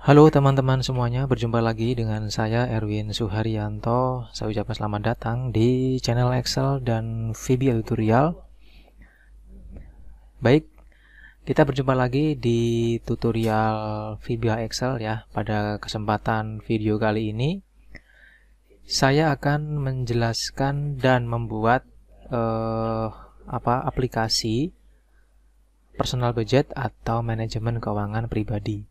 Halo teman-teman semuanya, berjumpa lagi dengan saya Erwin Suharyanto. Saya ucapkan selamat datang di channel Excel dan VBA Tutorial. Baik, kita berjumpa lagi di tutorial VBA Excel ya. Pada kesempatan video kali ini, saya akan menjelaskan dan membuat aplikasi personal budget atau manajemen keuangan pribadi.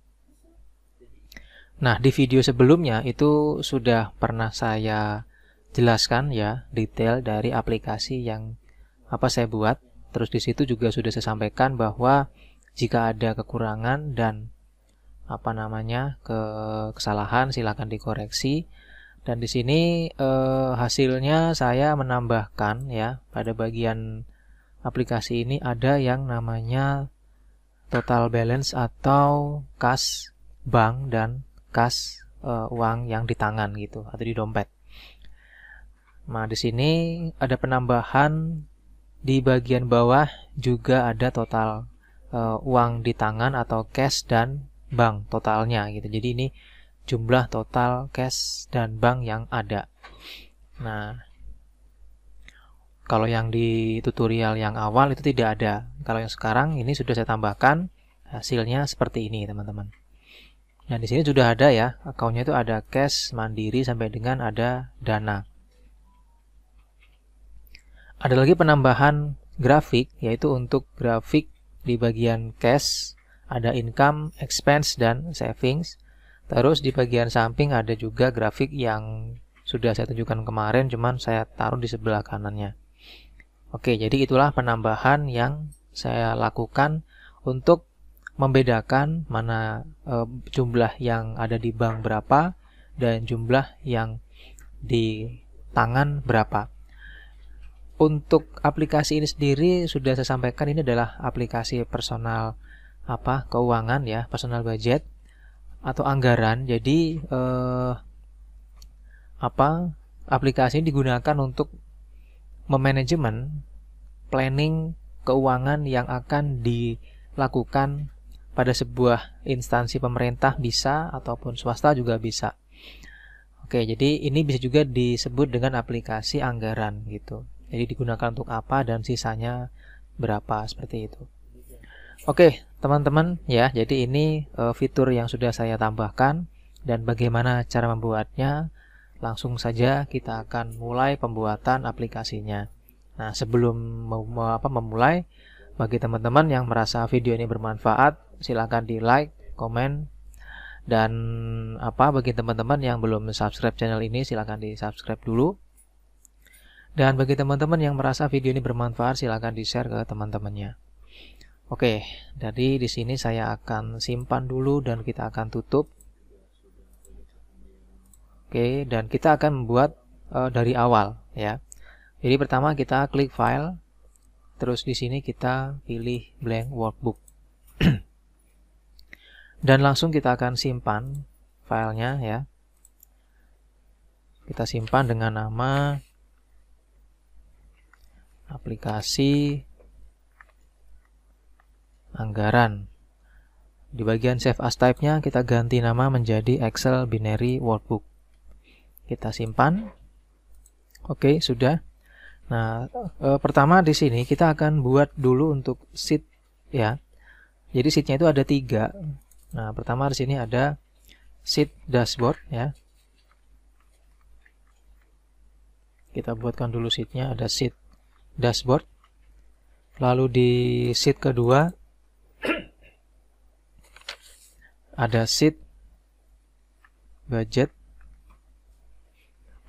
Nah, di video sebelumnya itu sudah pernah saya jelaskan ya detail dari aplikasi yang saya buat. Terus di situ juga sudah saya sampaikan bahwa jika ada kekurangan dan kesalahan silakan dikoreksi. Dan di sini hasilnya saya menambahkan ya pada bagian aplikasi ini ada yang namanya total balance atau kas bank dan kas uang yang di tangan gitu atau di dompet. Nah, di sini ada penambahan di bagian bawah juga ada total uang di tangan atau cash dan bank totalnya gitu. Jadi ini jumlah total cash dan bank yang ada. Nah, kalau yang di tutorial yang awal itu tidak ada. Kalau yang sekarang ini sudah saya tambahkan, hasilnya seperti ini, teman-teman. Nah, di sini sudah ada ya, akunnya itu ada cash, mandiri, sampai dengan ada dana. Ada lagi penambahan grafik, yaitu untuk grafik di bagian cash, ada income, expense, dan savings. Terus di bagian samping ada juga grafik yang sudah saya tunjukkan kemarin, cuman saya taruh di sebelah kanannya. Oke, jadi itulah penambahan yang saya lakukan untuk membedakan mana jumlah yang ada di bank berapa dan jumlah yang di tangan berapa. Untuk aplikasi ini sendiri sudah saya sampaikan, ini adalah aplikasi personal keuangan ya, personal budget atau anggaran. Jadi aplikasi ini digunakan untuk memanajemen planning keuangan yang akan dilakukan pada sebuah instansi pemerintah bisa ataupun swasta juga bisa. Oke, jadi ini bisa juga disebut dengan aplikasi anggaran gitu. Jadi digunakan untuk apa dan sisanya berapa, seperti itu. Oke, teman-teman ya, jadi ini fitur yang sudah saya tambahkan dan bagaimana cara membuatnya. Langsung saja kita akan mulai pembuatan aplikasinya. Nah, sebelum memulai, bagi teman-teman yang merasa video ini bermanfaat, silakan di like, komen, dan bagi teman-teman yang belum subscribe channel ini, silakan di subscribe dulu. Dan bagi teman-teman yang merasa video ini bermanfaat, silakan di share ke teman-temannya. Oke, jadi di sini saya akan simpan dulu dan kita akan tutup. Oke, dan kita akan membuat dari awal ya. Jadi pertama kita klik file, terus di sini kita pilih blank workbook. Dan langsung kita akan simpan filenya ya. Kita simpan dengan nama aplikasi anggaran. Di bagian save as type-nya kita ganti nama menjadi Excel binary workbook. Kita simpan. Oke, sudah. Nah, pertama di sini kita akan buat dulu untuk sheet ya. Jadi sheetnya itu ada 3. Nah, pertama di sini ada sheet dashboard ya. Kita buatkan dulu sheetnya, ada sheet dashboard. Lalu di sheet kedua ada sheet budget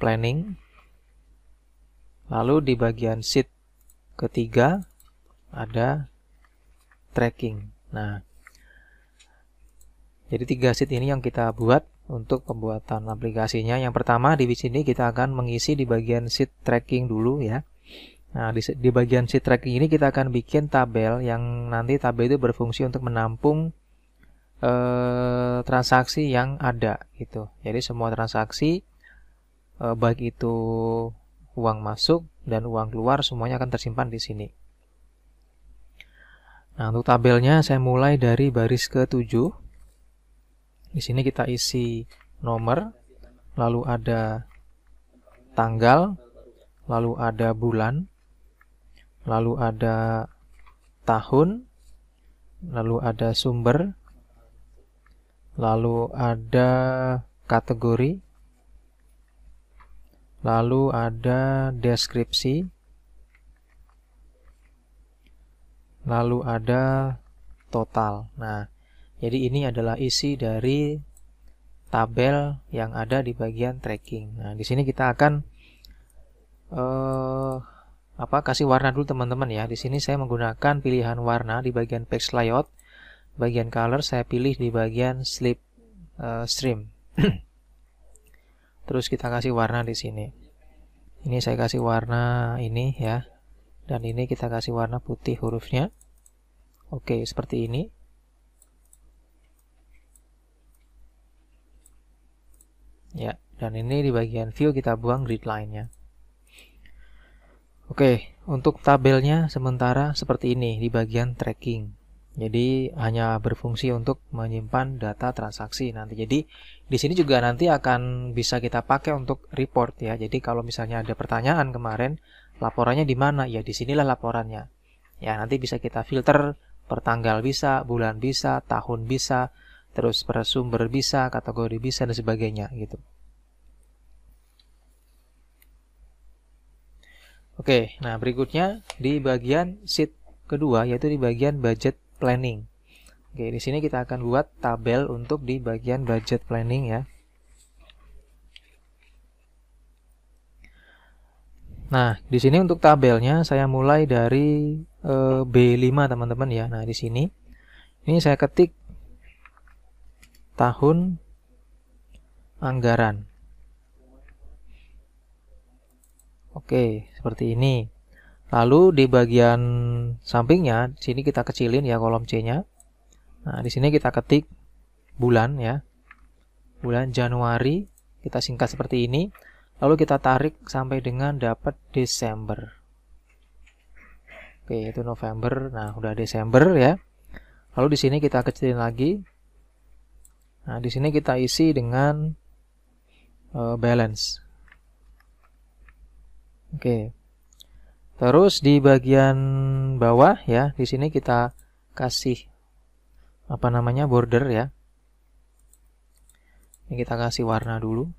planning. Lalu di bagian sheet ketiga ada tracking. Nah, jadi 3 sheet ini yang kita buat untuk pembuatan aplikasinya. Yang pertama di sini kita akan mengisi di bagian sheet tracking dulu ya. Nah, di bagian sheet tracking ini kita akan bikin tabel yang nanti tabel itu berfungsi untuk menampung transaksi yang ada gitu. Jadi semua transaksi baik itu uang masuk dan uang keluar semuanya akan tersimpan di sini. Nah, untuk tabelnya saya mulai dari baris ke-7. Di sini kita isi nomor, lalu ada tanggal, lalu ada bulan, lalu ada tahun, lalu ada sumber, lalu ada kategori, lalu ada deskripsi, lalu ada total. Nah, jadi ini adalah isi dari tabel yang ada di bagian tracking. Nah, di sini kita akan kasih warna dulu teman-teman ya. Di sini saya menggunakan pilihan warna di bagian page layout, bagian color saya pilih di bagian slip stream. Terus kita kasih warna di sini. Ini saya kasih warna ini ya. Dan ini kita kasih warna putih hurufnya. Oke, seperti ini. Ya, dan ini di bagian view kita buang grid line-nya. Oke, untuk tabelnya sementara seperti ini di bagian tracking. Jadi hanya berfungsi untuk menyimpan data transaksi nanti. Jadi di sini juga nanti akan bisa kita pakai untuk report ya. Jadi kalau misalnya ada pertanyaan kemarin, laporannya di mana? Ya di sinilah laporannya. Ya nanti bisa kita filter per tanggal bisa, bulan bisa, tahun bisa, terus per sumber bisa, kategori bisa dan sebagainya gitu. Oke, nah berikutnya di bagian sheet kedua yaitu di bagian budget planning. Oke, di sini kita akan buat tabel untuk di bagian budget planning ya. Nah, di sini untuk tabelnya saya mulai dari B5 teman-teman ya. Nah, di sini ini saya ketik tahun anggaran. Oke, seperti ini. Lalu di bagian sampingnya, sini kita kecilin ya kolom C-nya. Nah, di sini kita ketik bulan ya. Bulan Januari, kita singkat seperti ini. Lalu kita tarik sampai dengan dapat Desember. Oke, itu November. Nah, udah Desember ya. Lalu di sini kita kecilin lagi. Nah, di sini kita isi dengan balance. Oke. Terus di bagian bawah ya, di sini kita kasih border ya. Ini kita kasih warna dulu.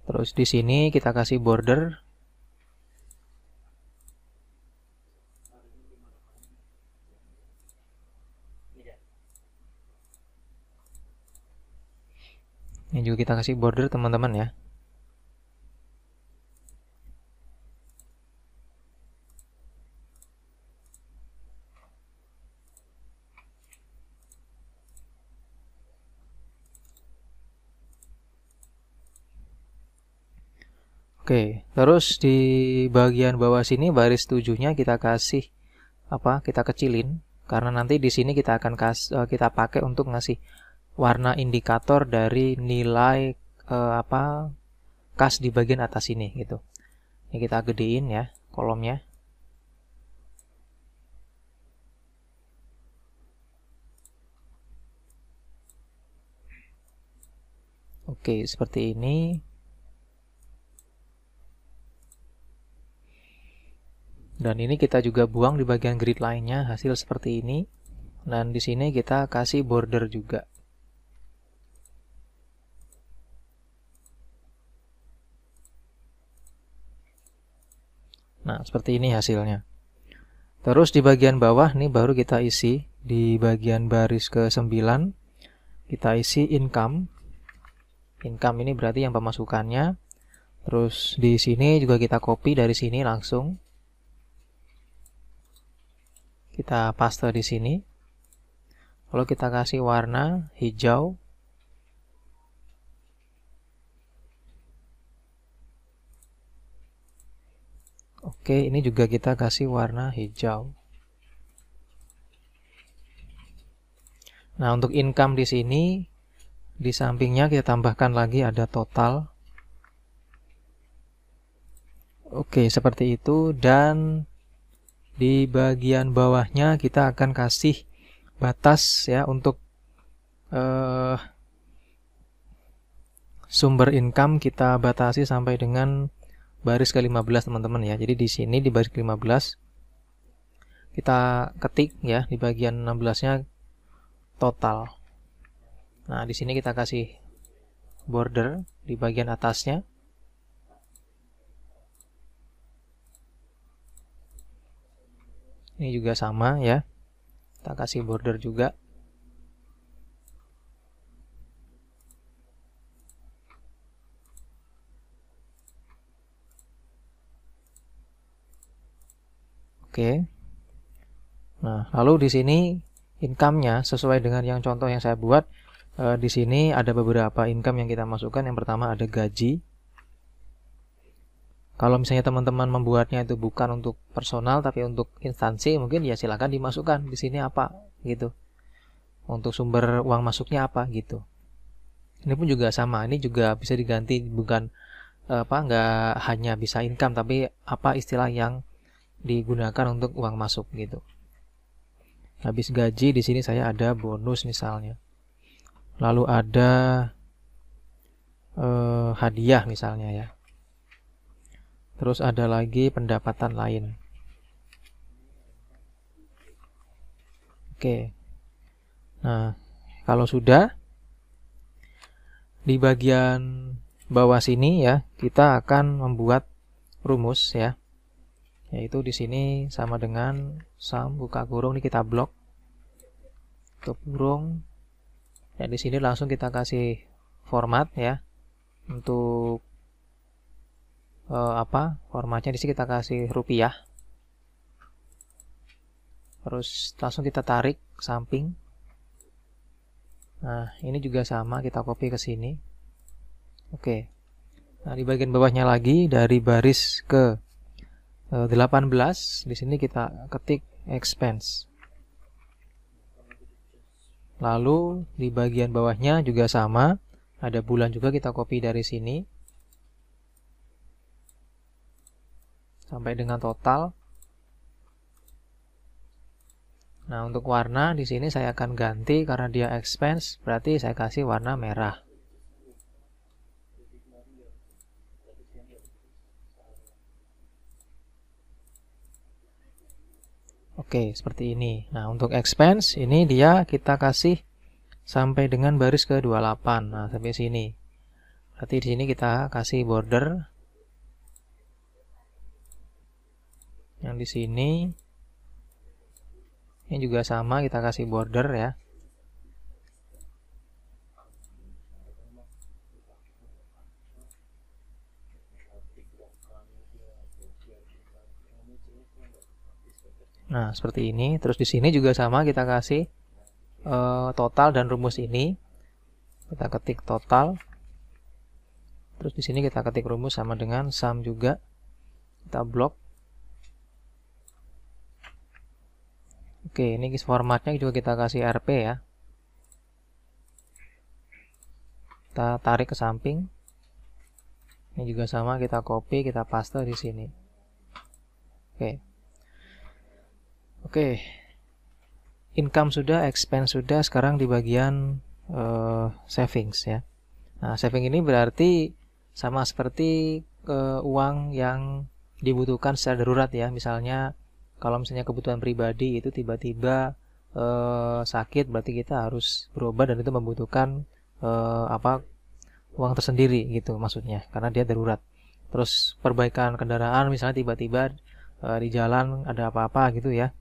Terus di sini kita kasih border. Ini juga kita kasih border teman-teman ya. Oke, terus di bagian bawah sini baris 7-nya kita kasih kita kecilin karena nanti di sini kita akan kita pakai untuk ngasih warna indikator dari nilai kas di bagian atas ini gitu. Ini kita gedein ya kolomnya. Oke, seperti ini. Dan ini kita juga buang di bagian grid line-nya hasil seperti ini. Dan di sini kita kasih border juga. Nah, seperti ini hasilnya. Terus di bagian bawah nih baru kita isi di bagian baris ke-9 kita isi income. Income ini berarti yang pemasukannya. Terus di sini juga kita copy dari sini langsung. Kita paste di sini. Lalu kita kasih warna hijau. Oke, ini juga kita kasih warna hijau. Nah, untuk income di sini di sampingnya kita tambahkan lagi ada total. Oke, seperti itu. Dan di bagian bawahnya kita akan kasih batas ya untuk sumber income kita batasi sampai dengan baris ke-15 teman-teman ya. Jadi di sini di baris ke-15 kita ketik ya, di bagian 16-nya total. Nah, di sini kita kasih border di bagian atasnya. Ini juga sama ya. Kita kasih border juga. Oke. Nah, lalu di sini income-nya sesuai dengan yang contoh yang saya buat. Di sini ada beberapa income yang kita masukkan. Yang pertama ada gaji. Kalau misalnya teman-teman membuatnya itu bukan untuk personal tapi untuk instansi, mungkin ya silakan dimasukkan di sini apa gitu. Untuk sumber uang masuknya apa gitu. Ini pun juga sama. Ini juga bisa diganti, bukan nggak hanya bisa income tapi apa istilah yang digunakan untuk uang masuk gitu. Habis gaji di sini saya ada bonus misalnya. Lalu ada hadiah misalnya ya. Terus ada lagi pendapatan lain. Oke. Nah, kalau sudah di bagian bawah sini ya, kita akan membuat rumus ya. Yaitu di sini sama dengan sum buka kurung, ini kita blok. Tutup kurung. Dan di sini langsung kita kasih format ya. Untuk formatnya di sini kita kasih rupiah. Terus langsung kita tarik ke samping. Nah, ini juga sama, kita copy ke sini. Oke. Nah, di bagian bawahnya lagi dari baris ke 18 di sini kita ketik expense. Lalu di bagian bawahnya juga sama, ada bulan juga kita copy dari sini sampai dengan total. Nah, untuk warna di sini saya akan ganti karena dia expense, berarti saya kasih warna merah. Oke, seperti ini. Nah, untuk expense ini dia kita kasih sampai dengan baris ke-28. Nah, sampai sini. Berarti di sini kita kasih border. Yang di sini ini juga sama, kita kasih border ya. Nah, seperti ini. Terus di sini juga sama, kita kasih total dan rumus ini. Kita ketik total. Terus di sini kita ketik rumus sama dengan sum juga. Kita blok. Oke, ini formatnya juga kita kasih RP ya. Kita tarik ke samping. Ini juga sama, kita copy, kita paste di sini. Oke. Income sudah, expense sudah, sekarang di bagian savings ya. Nah, saving ini berarti sama seperti uang yang dibutuhkan secara darurat ya. Misalnya kalau misalnya kebutuhan pribadi itu tiba-tiba sakit, berarti kita harus berobat dan itu membutuhkan uang tersendiri gitu maksudnya, karena dia darurat. Terus perbaikan kendaraan misalnya tiba-tiba di jalan ada apa-apa gitu ya.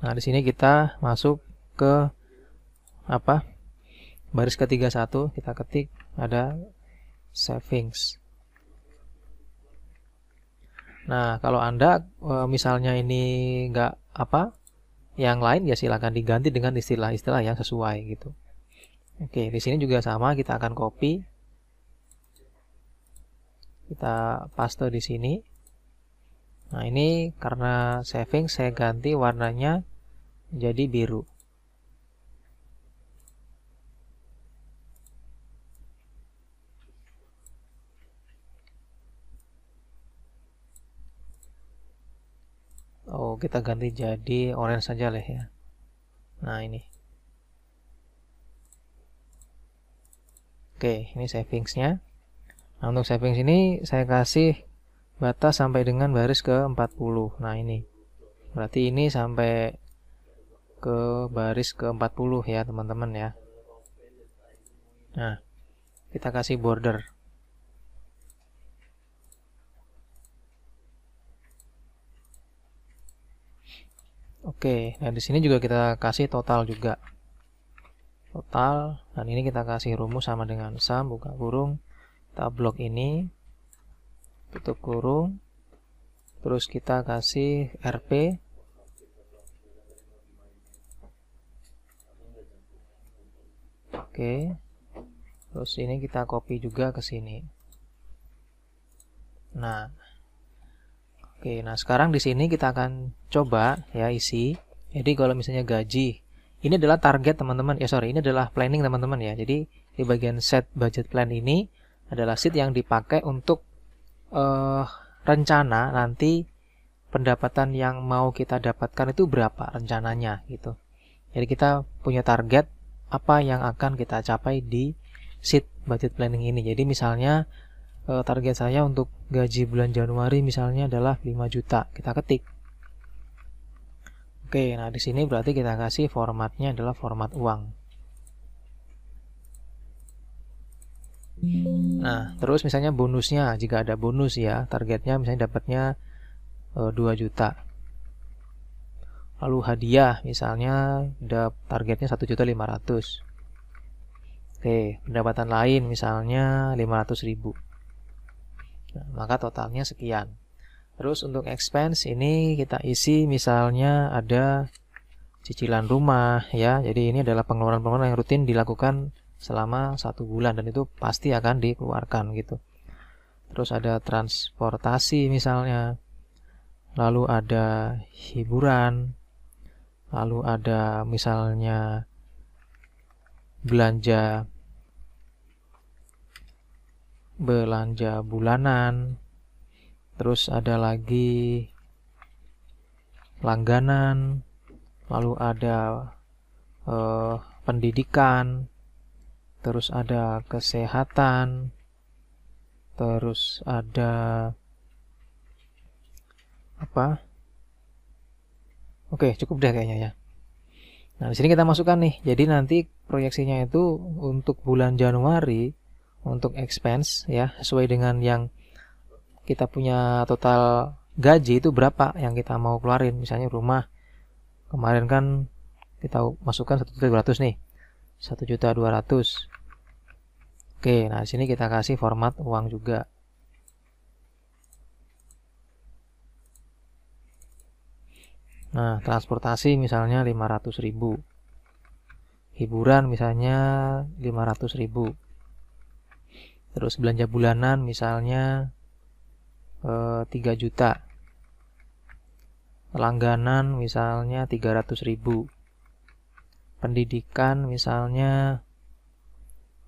Nah, di sini kita masuk ke baris ke-31, kita ketik ada savings. Nah, kalau Anda misalnya ini enggak yang lain ya silakan diganti dengan istilah-istilah yang sesuai gitu. Oke, di sini juga sama, kita akan copy. Kita paste di sini. Nah, ini karena saving saya ganti warnanya jadi biru. Oh, kita ganti jadi orange saja lah ya. Nah, ini. Oke, ini savingsnya. Nah, untuk savings ini saya kasih batas sampai dengan baris ke 40. Nah, ini. Berarti ini sampai ke baris ke 40 ya, teman-teman ya. Nah, kita kasih border. Oke, nah di sini juga kita kasih total juga. Total, dan ini kita kasih rumus sama dengan sum, buka kurung, kita blok ini, tutup kurung, terus kita kasih RP. Oke, terus ini kita copy juga ke sini. Nah, oke, nah sekarang di sini kita akan coba ya isi. Jadi kalau misalnya gaji, ini adalah target teman-teman. Ya sorry, ini adalah planning teman-teman ya. Jadi di bagian set budget plan ini adalah sheet yang dipakai untuk rencana nanti pendapatan yang mau kita dapatkan itu berapa rencananya gitu. Jadi kita punya target apa yang akan kita capai di sheet budget planning ini. Jadi misalnya target saya untuk gaji bulan Januari misalnya adalah 5 juta. Kita ketik. Oke, nah di sini berarti kita kasih formatnya adalah format uang. Nah, terus misalnya bonusnya, jika ada bonus ya, targetnya misalnya dapatnya 2 juta. Lalu hadiah misalnya targetnya 1.500.000. Oke, pendapatan lain misalnya 500.000. Nah, maka totalnya sekian. Terus untuk expense ini kita isi misalnya ada cicilan rumah ya. Jadi ini adalah pengeluaran-pengeluaran yang rutin dilakukan selama 1 bulan dan itu pasti akan dikeluarkan gitu. Terus ada transportasi misalnya. Lalu ada hiburan. Lalu ada misalnya belanja bulanan. Terus ada lagi langganan. Lalu ada pendidikan. Terus ada kesehatan. Terus ada apa? Oke, cukup deh kayaknya ya. Nah, di sini kita masukkan nih. Jadi nanti proyeksinya itu untuk bulan Januari untuk expense ya, sesuai dengan yang kita punya total gaji itu berapa yang kita mau keluarin. Misalnya rumah kemarin kan kita masukkan 1.200.000 nih. 1.200.000. Oke, nah di sini kita kasih format uang juga. Nah, transportasi misalnya 500.000. Hiburan misalnya 500.000. Terus belanja bulanan misalnya 3 juta. Langganan misalnya 300.000. Pendidikan misalnya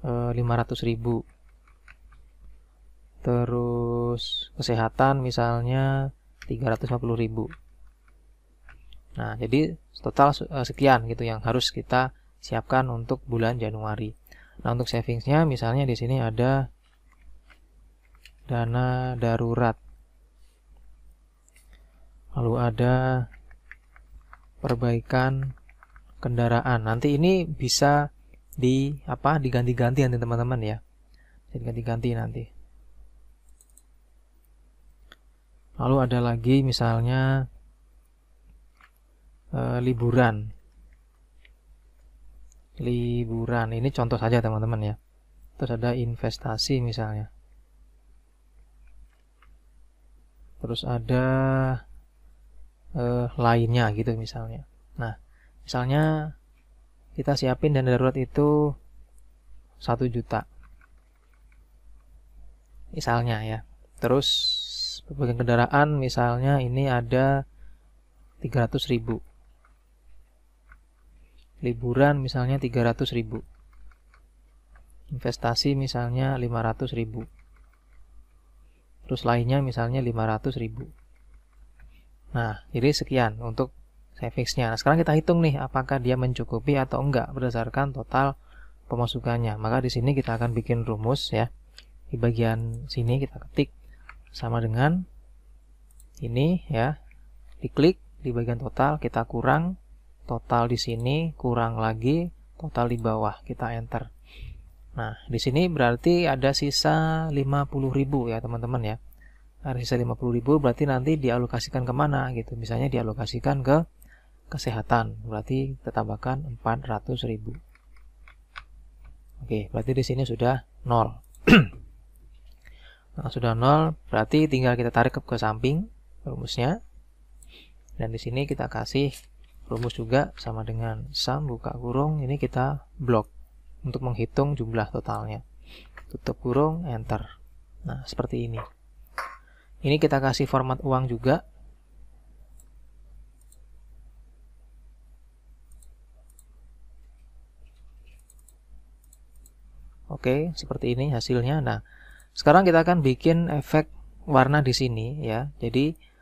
500.000. Terus kesehatan misalnya 350.000. Nah, jadi total sekian gitu yang harus kita siapkan untuk bulan Januari. Nah, untuk savingsnya misalnya di sini ada dana darurat. Lalu ada perbaikan kendaraan. Nanti ini bisa diganti-ganti nanti teman-teman ya. Jadi ganti-ganti nanti. Lalu ada lagi misalnya liburan. Ini contoh saja teman-teman ya. Terus ada investasi misalnya. Terus ada lainnya gitu misalnya. Nah, misalnya kita siapin dana darurat itu 1 juta. Misalnya ya. Terus perbaikan kendaraan misalnya ini ada 300.000. Liburan misalnya 300.000. Investasi misalnya 500.000. Terus lainnya misalnya 500.000. Nah, jadi sekian untuk savings-nya. Nah, sekarang kita hitung nih apakah dia mencukupi atau enggak berdasarkan total pemasukannya. Maka di sini kita akan bikin rumus ya. Di bagian sini kita ketik sama dengan ini ya. Diklik di bagian total, kita kurang total di sini, kurang lagi total di bawah, kita enter. Nah, di sini berarti ada sisa 50.000 ya teman-teman ya. Ada sisa 50.000 berarti nanti dialokasikan kemana gitu. Misalnya dialokasikan ke kesehatan, berarti kita tambahkan 400.000. Oke, berarti di sini sudah 0. Nah, sudah 0, berarti tinggal kita tarik ke samping rumusnya. Dan di sini kita kasih rumus juga sama dengan sum buka kurung, ini kita blok untuk menghitung jumlah totalnya. Tutup kurung, enter. Nah, seperti ini. Ini kita kasih format uang juga. Oke, seperti ini hasilnya. Nah, sekarang kita akan bikin efek warna di sini ya. Jadi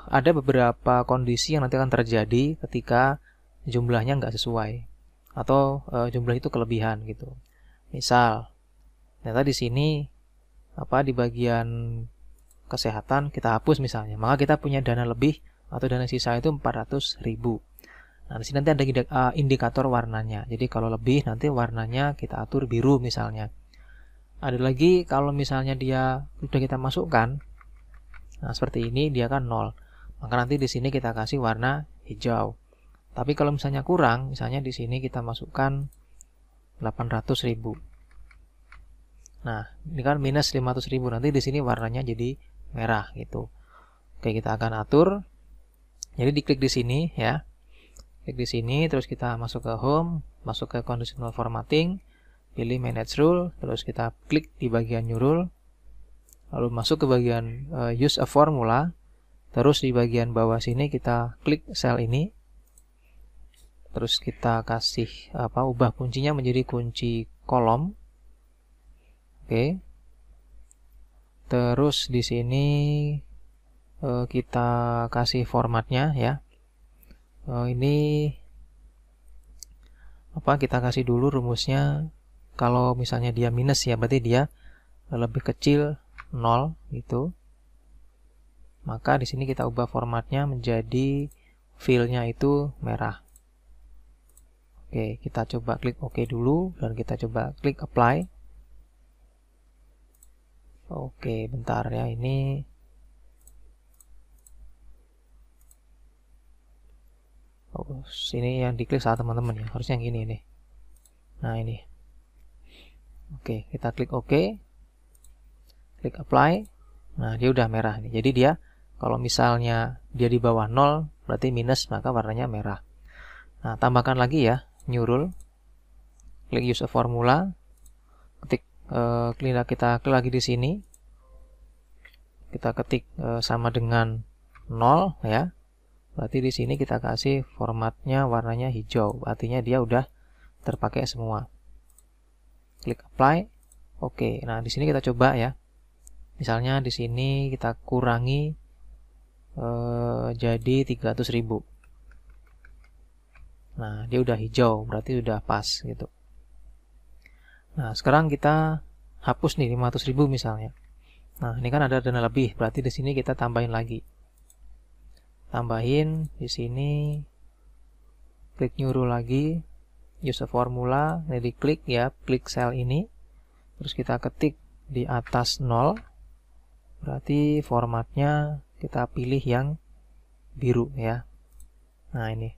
ada beberapa kondisi yang nanti akan terjadi ketika jumlahnya nggak sesuai atau jumlah itu kelebihan gitu. Misal, ternyata di sini di bagian kesehatan kita hapus misalnya, maka kita punya dana lebih atau dana sisa itu 400.000. Nah, di sini nanti ada indikator warnanya. Jadi kalau lebih nanti warnanya kita atur biru misalnya. Ada lagi kalau misalnya dia sudah kita masukkan, nah seperti ini dia kan 0. Maka nanti di sini kita kasih warna hijau. Tapi kalau misalnya kurang, misalnya di sini kita masukkan 800.000. Nah, ini kan minus 500.000. Nanti di sini warnanya jadi merah gitu. Oke, kita akan atur. Jadi diklik di sini ya. Klik di sini, terus kita masuk ke home, masuk ke conditional formatting, pilih manage rule, terus kita klik di bagian new rule, lalu masuk ke bagian use a formula, terus di bagian bawah sini kita klik sel ini, terus kita kasih ubah kuncinya menjadi kunci kolom. Oke. Terus di sini kita kasih formatnya ya. Ini kita kasih dulu rumusnya. Kalau misalnya dia minus ya, berarti dia lebih kecil 0 gitu. Maka di sini kita ubah formatnya menjadi fill-nya itu merah. Oke, kita coba klik OK dulu dan kita coba klik apply. Oke, bentar ya, ini sini yang diklik salah teman-teman ya, harusnya yang ini nih. Nah, ini. Oke, kita klik OK. Klik apply. Nah, dia udah merah nih. Jadi dia kalau misalnya dia di bawah 0 berarti minus, maka warnanya merah. Nah, tambahkan lagi ya, new rule. Klik use a formula. Ketik kita klik lagi di sini. Kita ketik sama dengan 0 ya. Berarti di sini kita kasih formatnya warnanya hijau. Artinya dia udah terpakai semua. Klik apply. Oke. Nah, di sini kita coba ya. Misalnya di sini kita kurangi jadi 300.000. Nah, dia udah hijau, berarti udah pas gitu. Nah, sekarang kita hapus nih 500.000 misalnya. Nah, ini kan ada dana lebih, berarti di sini kita tambahin lagi. Tambahin di sini, klik new rule lagi, use a formula, ini diklik ya, klik sel ini, terus kita ketik di atas 0, berarti formatnya kita pilih yang biru ya. Nah, ini.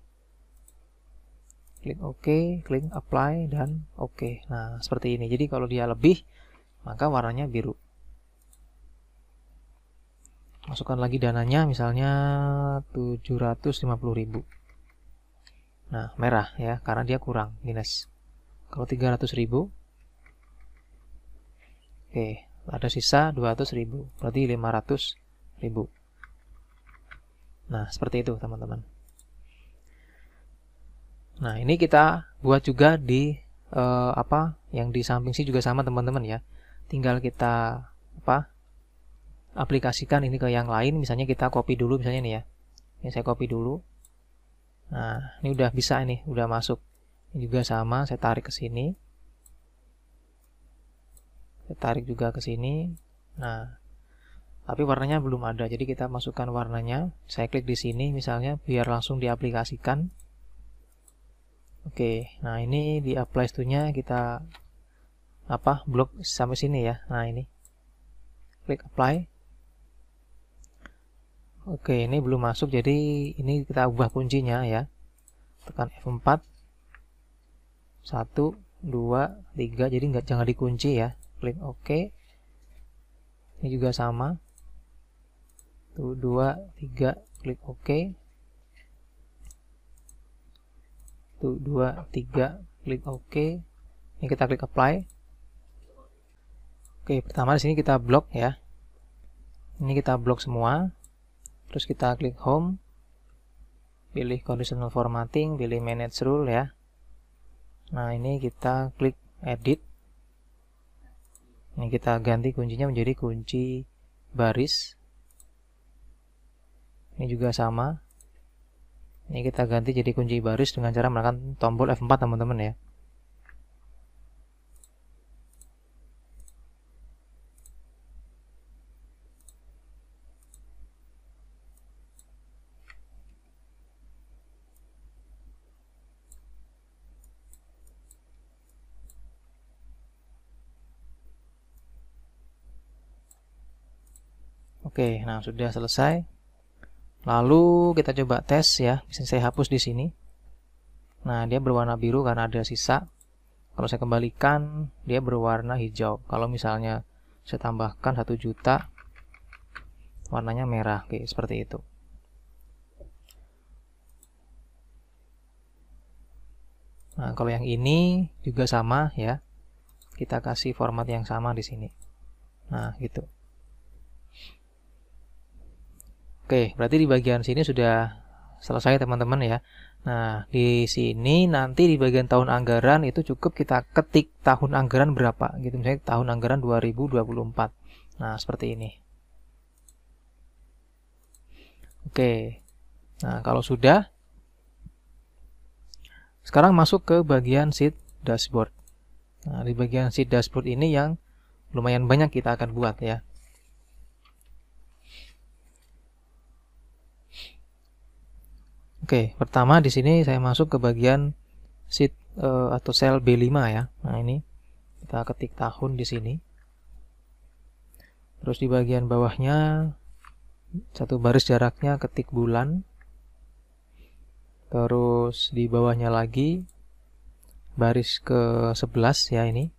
Klik OK, klik apply, dan OK. Nah, seperti ini. Jadi kalau dia lebih, maka warnanya biru. Masukkan lagi dananya, misalnya 750.000. Nah, merah ya, karena dia kurang, minus. Kalau 300.000, oke, ada sisa 200.000, berarti 500.000. Nah, seperti itu teman-teman. Nah, ini kita buat juga di yang di samping sini juga sama teman-teman ya. Tinggal kita aplikasikan ini ke yang lain, misalnya kita copy dulu misalnya nih ya. Ini saya copy dulu. Nah, ini udah bisa, ini udah masuk. Ini juga sama, saya tarik ke sini. Saya tarik juga ke sini. Nah, tapi warnanya belum ada. Jadi kita masukkan warnanya. Saya klik di sini misalnya biar langsung diaplikasikan. Oke, nah ini di apply to-nya kita blok sampai sini ya. Nah, ini. Klik apply. Oke, ini belum masuk, jadi ini kita ubah kuncinya ya. Tekan F4. 1, 2, 3, jadi jangan dikunci ya. Klik OK. Ini juga sama. 1, 2, 3, klik OK. 1, 2, 3, klik OK. Ini kita klik apply. Oke, pertama di sini kita blok ya. Ini kita blok semua. Terus kita klik home. Pilih conditional formatting, pilih manage rule ya. Nah, ini kita klik edit. Ini kita ganti kuncinya menjadi kunci baris. Ini juga sama. Ini kita ganti jadi kunci baris dengan cara menekan tombol F4 teman-teman ya. Oke, nah sudah selesai. Lalu kita coba tes ya. Bisa saya hapus di sini. Nah, dia berwarna biru karena ada sisa. Kalau saya kembalikan, dia berwarna hijau. Kalau misalnya saya tambahkan 1 juta, warnanya merah. Oke, seperti itu. Nah, kalau yang ini juga sama ya. Kita kasih format yang sama di sini. Nah, gitu. Oke, berarti di bagian sini sudah selesai teman-teman ya. Nah, di sini nanti di bagian tahun anggaran itu cukup kita ketik tahun anggaran berapa gitu. Misalnya tahun anggaran 2024. Nah, seperti ini. Oke. Nah, kalau sudah, sekarang masuk ke bagian sheet dashboard. Nah, di bagian sheet dashboard ini yang lumayan banyak kita akan buat ya. Oke, pertama di sini saya masuk ke bagian sheet atau sel B5 ya. Nah, ini kita ketik tahun di sini. Terus di bagian bawahnya 1 baris jaraknya ketik bulan. Terus di bawahnya lagi baris ke 11 ya, ini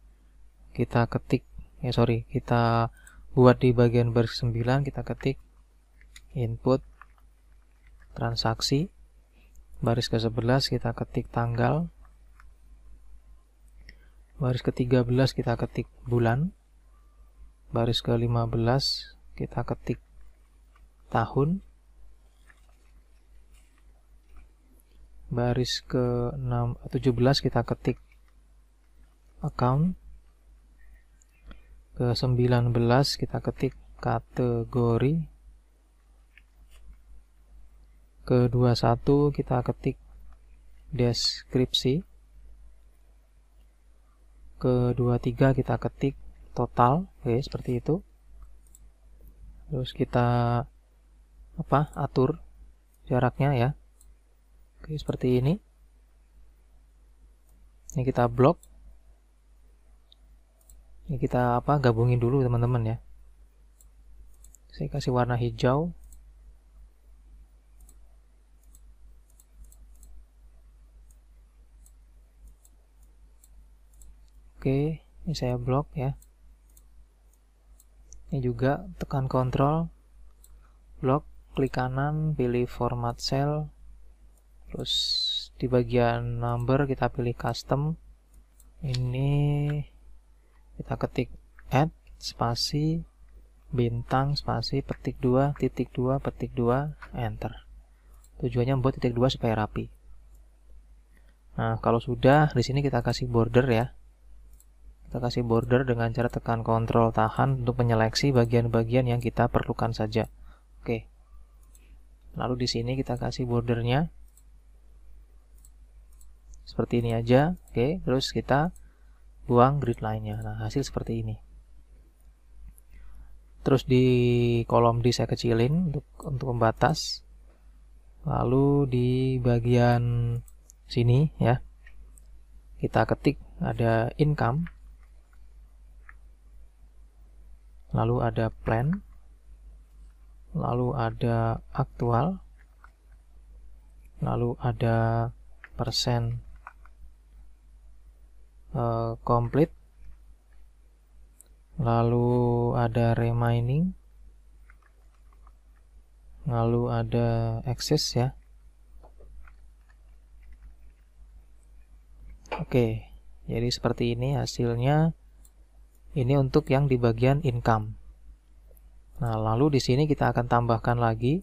kita ketik kita buat di bagian baris 9, kita ketik input transaksi. Baris ke-11 kita ketik tanggal. Baris ke-13 kita ketik bulan. Baris ke-15 kita ketik tahun. Baris ke-17 kita ketik account. Ke-19 kita ketik kategori. Ke-21 kita ketik deskripsi. Ke-23 kita ketik total. Oke, seperti itu. Terus kita atur jaraknya ya. Oke, seperti ini. Ini kita blok. Ini kita gabungin dulu teman-teman ya. Saya kasih warna hijau. Oke, ini saya blok ya. Ini juga tekan Ctrl, blok, klik kanan, pilih format cell. Terus di bagian number kita pilih custom. Ini kita ketik add spasi bintang spasi petik 2 titik 2 petik 2 enter. Tujuannya membuat titik 2 supaya rapi. Nah, kalau sudah di sini kita kasih border ya. Kita kasih border dengan cara tekan Ctrl tahan untuk menyeleksi bagian-bagian yang kita perlukan saja. Oke. Lalu di sini kita kasih bordernya seperti ini aja. Oke, terus kita buang grid line-nya. Nah, hasil seperti ini. Terus di kolom D saya kecilin untuk pembatas. Lalu di bagian sini ya, kita ketik ada income. Lalu ada plan. Lalu ada aktual. Lalu ada persen complete. Lalu ada remaining. Lalu ada excess ya. Oke, jadi seperti ini hasilnya. Ini untuk yang di bagian income. Nah, lalu di sini kita akan tambahkan lagi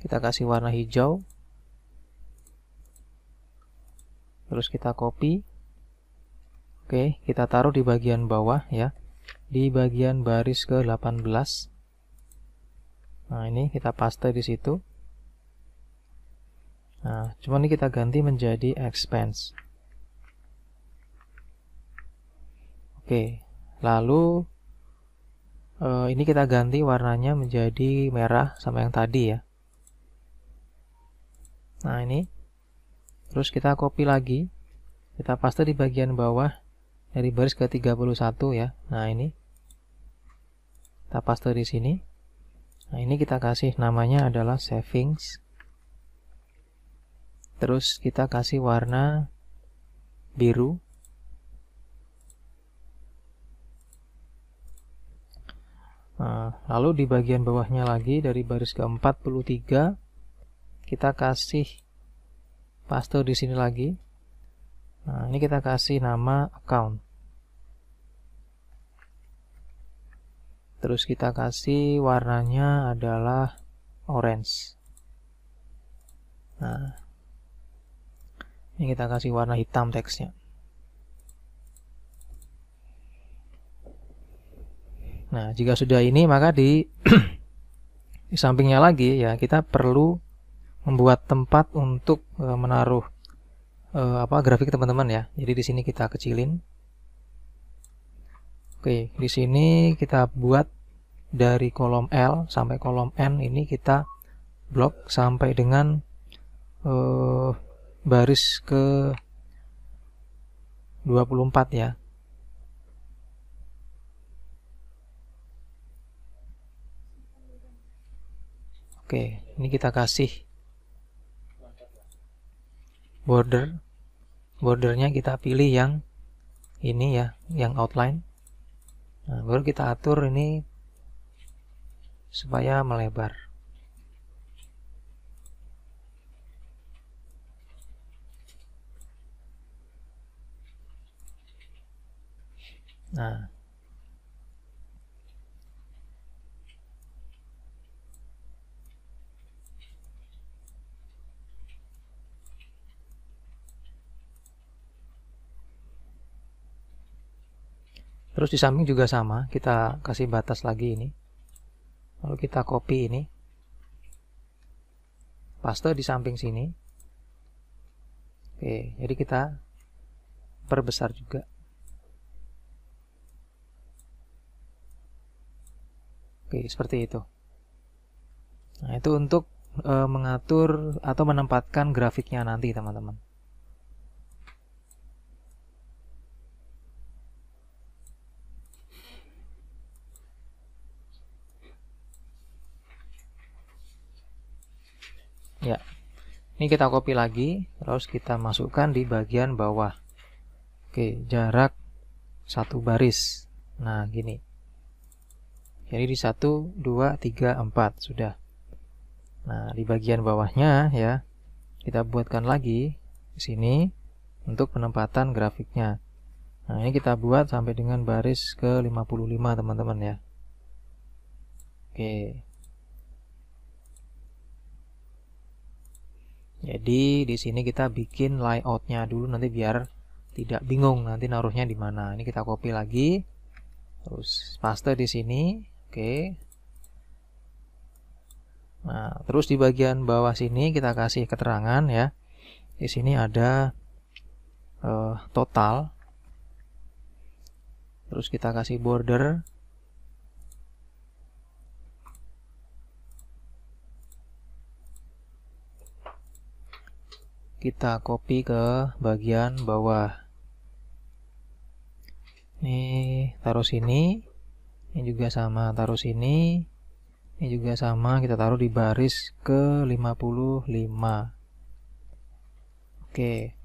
kita kasih warna hijau. Terus kita copy. Oke, kita taruh di bagian bawah ya. Di bagian baris ke-18. Nah, ini kita paste di situ. Nah, cuma ini kita ganti menjadi expense. Oke, lalu ini kita ganti warnanya menjadi merah sama yang tadi ya. Nah, ini. Terus kita copy lagi. Kita paste di bagian bawah dari baris ke-31 ya. Nah, ini. Kita paste di sini. Nah, ini kita kasih namanya adalah savings. Terus kita kasih warna biru. Nah, lalu di bagian bawahnya lagi dari baris ke-43 kita kasih paste di sini lagi. Nah, ini kita kasih nama account. Terus kita kasih warnanya adalah orange. Nah, ini kita kasih warna hitam teksnya. Nah, jika sudah ini maka di sampingnya lagi ya kita perlu membuat tempat untuk menaruh grafik teman-teman ya. Jadi di sini kita kecilin. Oke, di sini kita buat dari kolom L sampai kolom N ini kita blok sampai dengan baris ke 24 ya. Oke, ini kita kasih bordernya kita pilih yang ini ya, yang outline. Nah, baru kita atur ini supaya melebar. Nah, terus di samping juga sama, kita kasih batas lagi ini. Lalu kita copy ini. Paste di samping sini. Oke, jadi kita perbesar juga. Oke, seperti itu. Nah, itu untuk mengatur atau menempatkan grafiknya nanti, teman-teman. Ya, ini kita copy lagi, terus kita masukkan di bagian bawah. Oke, jarak 1 baris. Nah, gini. Jadi di 1, 2, 3, 4 sudah. Nah, di bagian bawahnya ya, kita buatkan lagi di sini untuk penempatan grafiknya. Nah, ini kita buat sampai dengan baris ke 55, teman-teman ya. Oke. Jadi di sini kita bikin layoutnya dulu nanti biar tidak bingung nanti naruhnya di mana. Ini kita copy lagi, terus paste di sini. Oke. Nah, terus di bagian bawah sini kita kasih keterangan ya. Di sini ada total. Terus kita kasih border. Kita copy ke bagian bawah. Ini taruh sini. Ini juga sama, taruh sini. Ini juga sama, kita taruh di baris ke 55. Oke.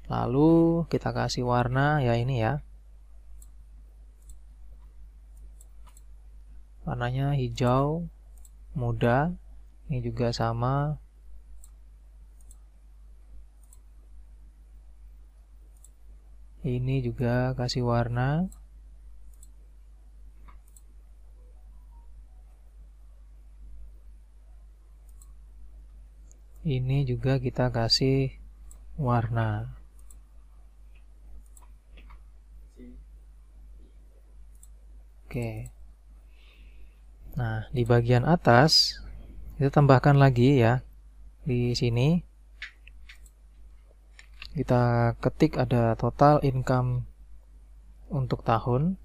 Lalu kita kasih warna ya ini ya. Warnanya hijau muda. Ini juga sama. Ini juga kasih warna. Ini juga kita kasih warna. Oke. Nah, di bagian atas kita tambahkan lagi ya. Di sini kita ketik ada total income untuk tahun.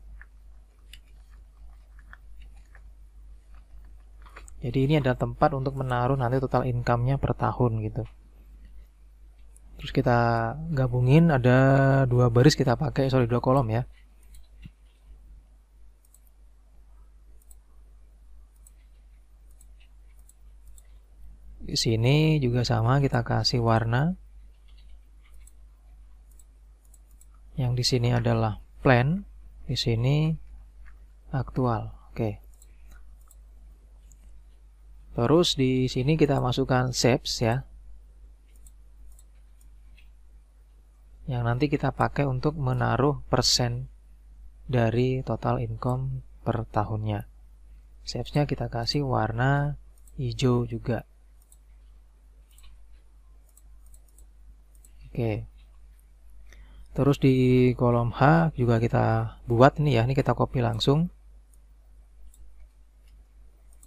Jadi ini ada tempat untuk menaruh nanti total income-nya per tahun gitu. Terus kita gabungin, ada dua baris kita pakai, dua kolom ya. Di sini juga sama, kita kasih warna. Yang di sini adalah plan, di sini aktual. Oke. Terus di sini kita masukkan shapes ya. Yang nanti kita pakai untuk menaruh persen dari total income per tahunnya. Shapes-nya kita kasih warna hijau juga. Oke. Terus di kolom H juga kita buat ini ya, ini kita copy langsung.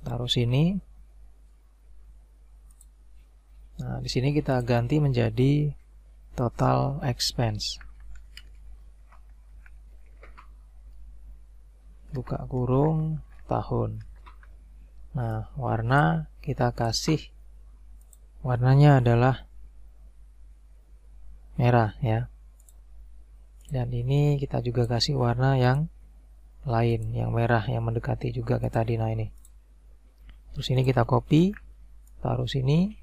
Taruh sini. Nah, di sini kita ganti menjadi total expense. Buka kurung tahun. Nah, warna kita kasih warnanya adalah merah ya. Dan ini kita juga kasih warna yang lain, yang merah, yang mendekati juga kayak tadi. Nah ini. Terus ini kita copy, taruh sini.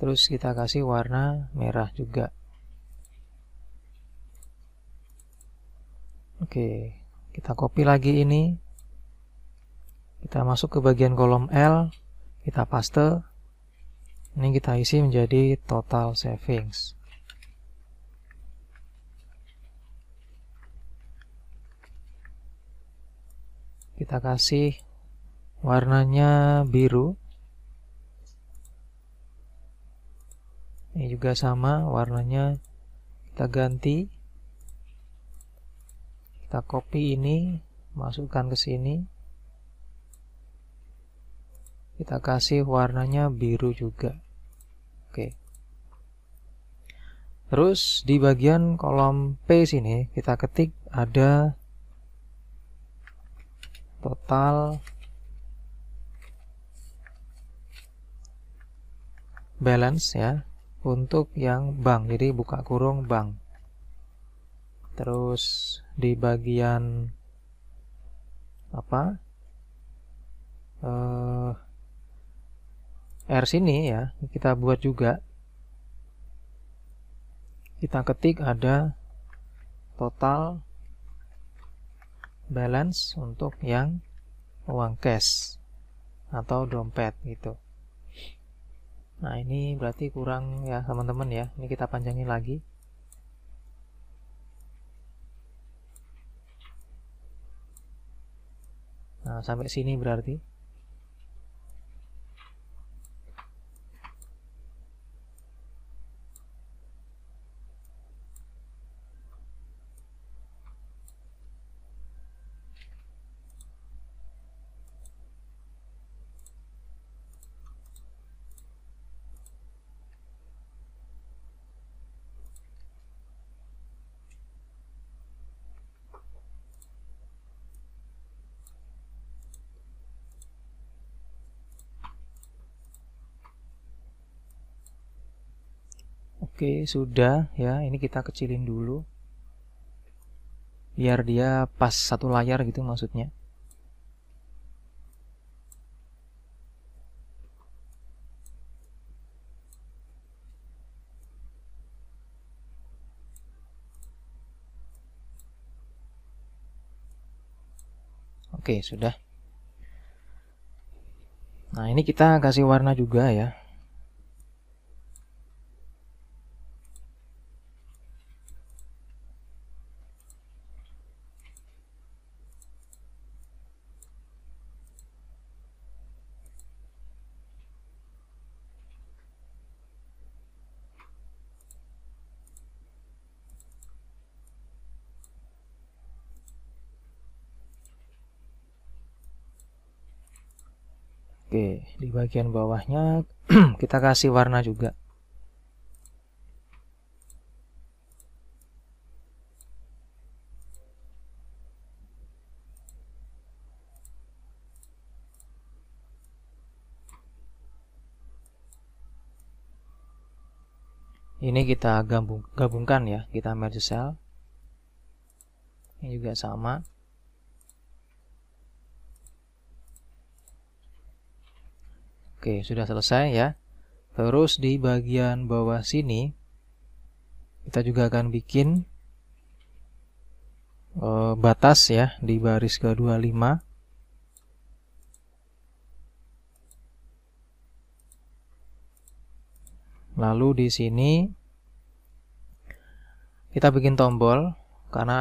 Terus kita kasih warna merah juga. Oke, kita copy lagi ini. Kita masuk ke bagian kolom L, kita paste. Ini kita isi menjadi total savings. Kita kasih warnanya biru. Ini juga sama, warnanya kita ganti. Kita copy ini, masukkan ke sini. Kita kasih warnanya biru juga. Oke. Terus di bagian kolom P sini kita ketik ada total balance ya untuk yang bank. Jadi buka kurung bank. Terus di bagian apa? R sini ya, kita buat juga. Kita ketik ada total balance untuk yang uang cash atau dompet gitu. Nah, ini berarti kurang ya teman-teman ya. Ini kita panjangin lagi. Nah, sampai sini berarti. Oke, sudah ya. Ini kita kecilin dulu biar dia pas satu layar gitu maksudnya. Oke, sudah. Nah, ini kita kasih warna juga ya. Oke, di bagian bawahnya kita kasih warna juga. Ini kita gabungkan ya, kita merge cell. Ini juga sama. Oke, sudah selesai ya. Terus di bagian bawah sini kita juga akan bikin batas ya di baris ke-25. Lalu di sini kita bikin tombol karena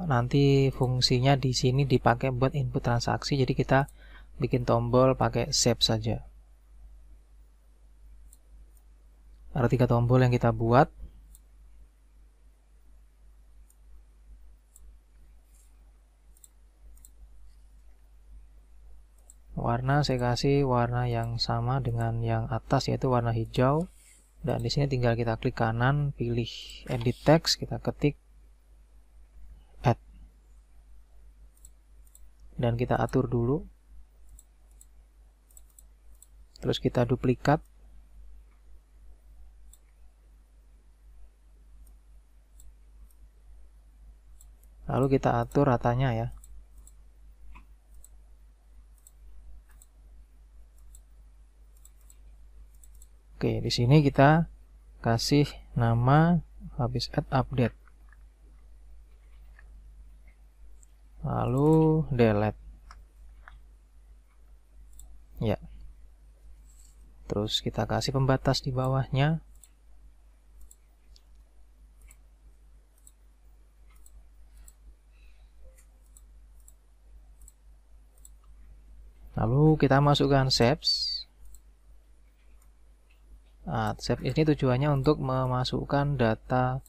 nanti fungsinya di sini dipakai buat input transaksi, jadi kita bikin tombol pakai save saja. Ada 3 tombol yang kita buat. Warna saya kasih warna yang sama dengan yang atas, yaitu warna hijau. Dan di sini tinggal kita klik kanan, pilih edit text, kita ketik add. Dan kita atur dulu. Terus kita duplikat. Lalu kita atur ratanya ya. Oke, di sini kita kasih nama habis add update. Lalu delete. Ya. Terus kita kasih pembatas di bawahnya. Lalu kita masukkan shapes. Nah, shape ini tujuannya untuk memasukkan data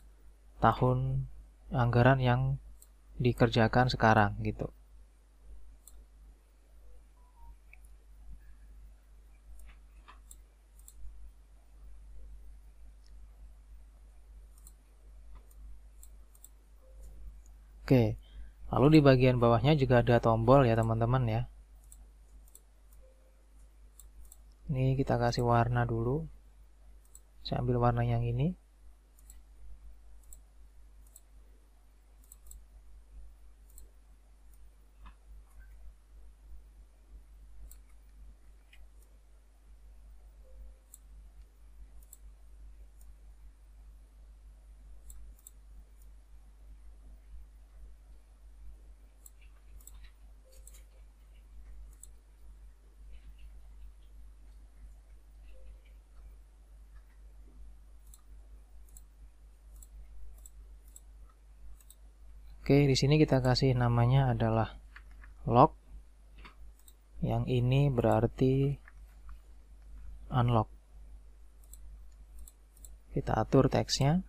tahun anggaran yang dikerjakan sekarang gitu. Oke, lalu di bagian bawahnya juga ada tombol ya teman-teman ya. Ini kita kasih warna dulu. Saya ambil warna yang ini. Oke, di sini kita kasih namanya adalah lock. Yang ini berarti unlock. Kita atur teksnya.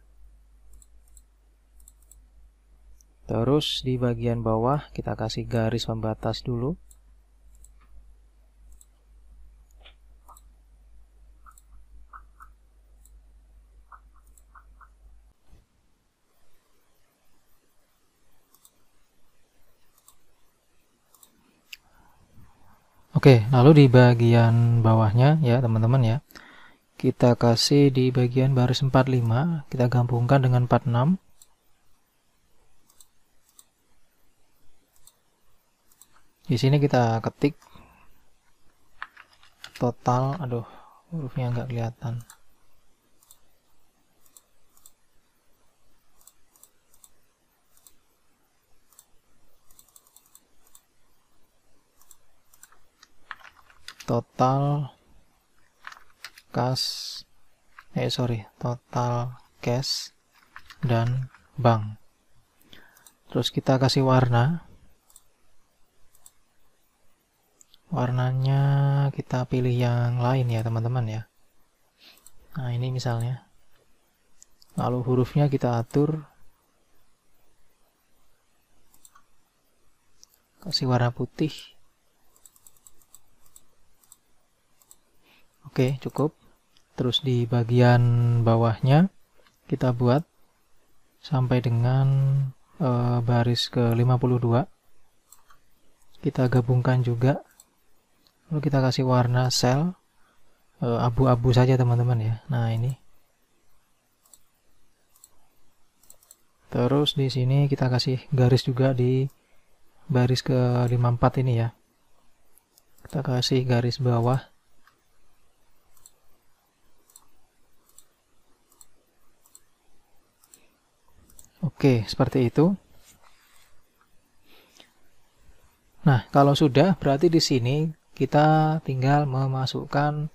Terus di bagian bawah kita kasih garis pembatas dulu. Oke, lalu di bagian bawahnya ya teman-teman ya, kita kasih di bagian baris 45, kita gabungkan dengan 46. Di sini kita ketik total, aduh hurufnya nggak kelihatan. Total total cash dan bank. Terus kita kasih warna. Warnanya kita pilih yang lain ya teman-teman ya. Nah ini misalnya. Lalu hurufnya kita atur. Kasih warna putih. Oke, cukup. Terus di bagian bawahnya kita buat sampai dengan baris ke 52. Kita gabungkan juga. Lalu kita kasih warna sel abu-abu saja teman-teman ya. Nah, ini. Terus di sini kita kasih garis juga di baris ke 54 ini ya. Kita kasih garis bawah. Oke, seperti itu. Nah, kalau sudah, berarti di sini kita tinggal memasukkan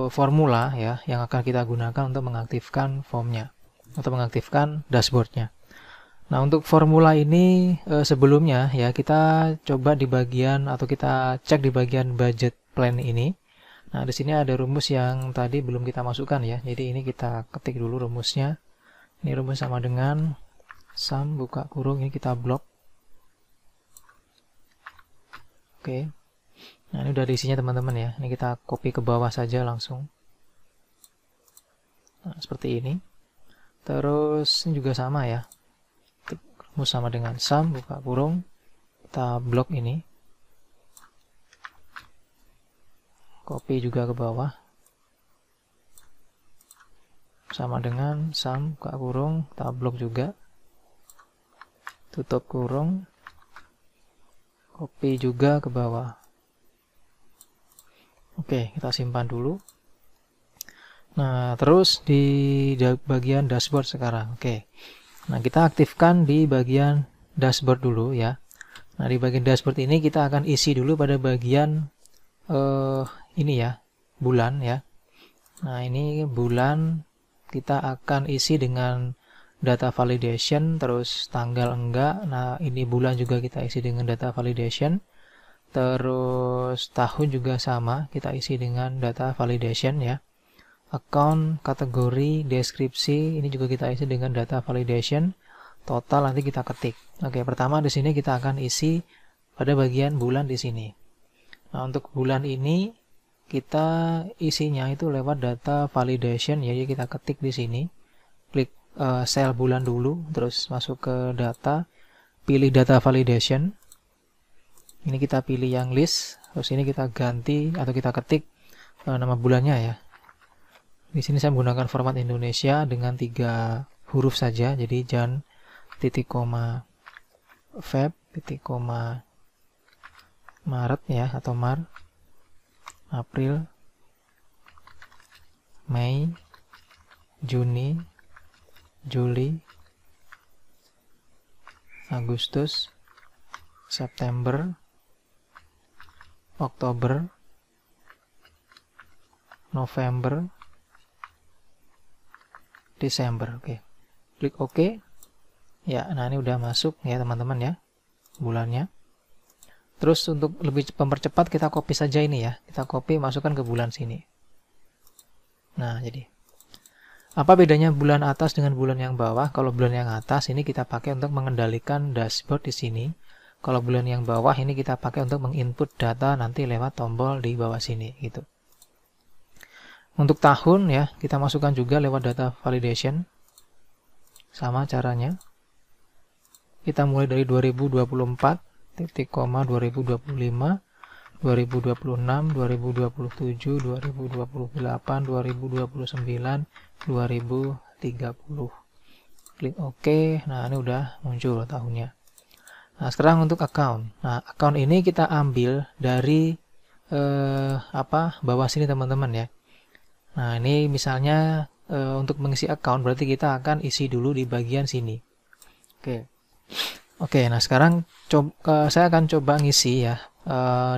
formula ya yang akan kita gunakan untuk mengaktifkan formnya atau mengaktifkan dashboardnya. Nah, untuk formula ini sebelumnya ya kita coba di bagian atau kita cek di bagian budget plan ini. Nah, di sini ada rumus yang tadi belum kita masukkan ya. Jadi ini kita ketik dulu rumusnya. Ini rumus sama dengan sum buka kurung, ini kita blok. Oke. Nah, ini udah diisinya teman-teman ya. Ini kita copy ke bawah saja langsung. Nah, seperti ini. Terus ini juga sama ya. Rumus sama dengan sum buka kurung. Kita blok ini. Copy juga ke bawah. Sama dengan sum buka kurung, kita blok juga, tutup kurung, copy juga ke bawah. Oke, kita simpan dulu. Nah, terus di bagian dashboard sekarang. Oke, nah kita aktifkan di bagian dashboard dulu ya. Nah, di bagian dashboard ini kita akan isi dulu pada bagian ini ya, bulan ya. Nah, ini bulan. Kita akan isi dengan data validation, terus tanggal enggak. Nah, ini bulan juga kita isi dengan data validation. Terus tahun juga sama, kita isi dengan data validation ya. Account, kategori, deskripsi, ini juga kita isi dengan data validation. Total nanti kita ketik. Oke, pertama di sini kita akan isi pada bagian bulan di sini. Nah, untuk bulan ini kita isinya itu lewat data validation ya, jadi kita ketik di sini, klik sel bulan dulu, terus masuk ke data, pilih data validation. Ini kita pilih yang list, terus ini kita ganti atau kita ketik nama bulannya ya. Di sini saya menggunakan format Indonesia dengan 3 huruf saja, jadi Jan, titik koma, Feb, titik koma, Maret ya atau Mar. April, Mei, Juni, Juli, Agustus, September, Oktober, November, Desember. Oke. Klik OK. Ya, nah ini udah masuk ya teman-teman ya bulannya. Terus untuk lebih mempercepat kita copy saja ini ya. Kita copy masukkan ke bulan sini. Nah, jadi apa bedanya bulan atas dengan bulan yang bawah? Kalau bulan yang atas ini kita pakai untuk mengendalikan dashboard di sini. Kalau bulan yang bawah ini kita pakai untuk menginput data nanti lewat tombol di bawah sini gitu. Untuk tahun ya, kita masukkan juga lewat data validation. Sama caranya. Kita mulai dari 2024 titik koma 2025, 2026, 2027, 2028, 2029, 2030. Klik OK. Nah, ini udah muncul tahunnya. Nah, sekarang untuk account. Nah, account ini kita ambil dari bawah sini teman-teman ya. Nah, ini misalnya untuk mengisi account berarti kita akan isi dulu di bagian sini. Oke, nah sekarang saya akan coba ngisi ya.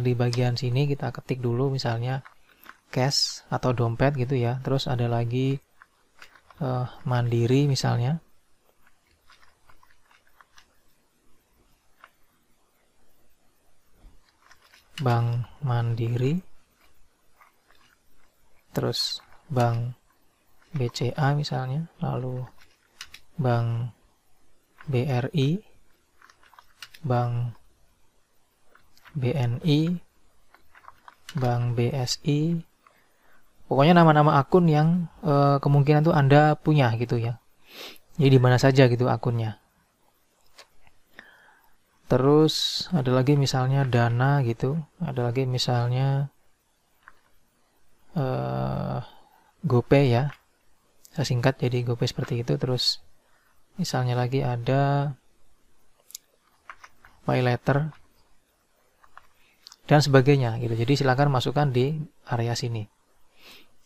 Di bagian sini kita ketik dulu misalnya cash atau dompet gitu ya. Terus ada lagi Mandiri misalnya. Bank Mandiri, terus Bank BCA misalnya, lalu Bank BRI, Bank BNI, Bank BSI, pokoknya nama-nama akun yang kemungkinan tuh Anda punya gitu ya. Jadi di mana saja gitu akunnya. Terus ada lagi misalnya Dana gitu, ada lagi misalnya GoPay ya, saya singkat jadi GoPay seperti itu. Terus misalnya lagi ada PayLater dan sebagainya gitu. Jadi silakan masukkan di area sini.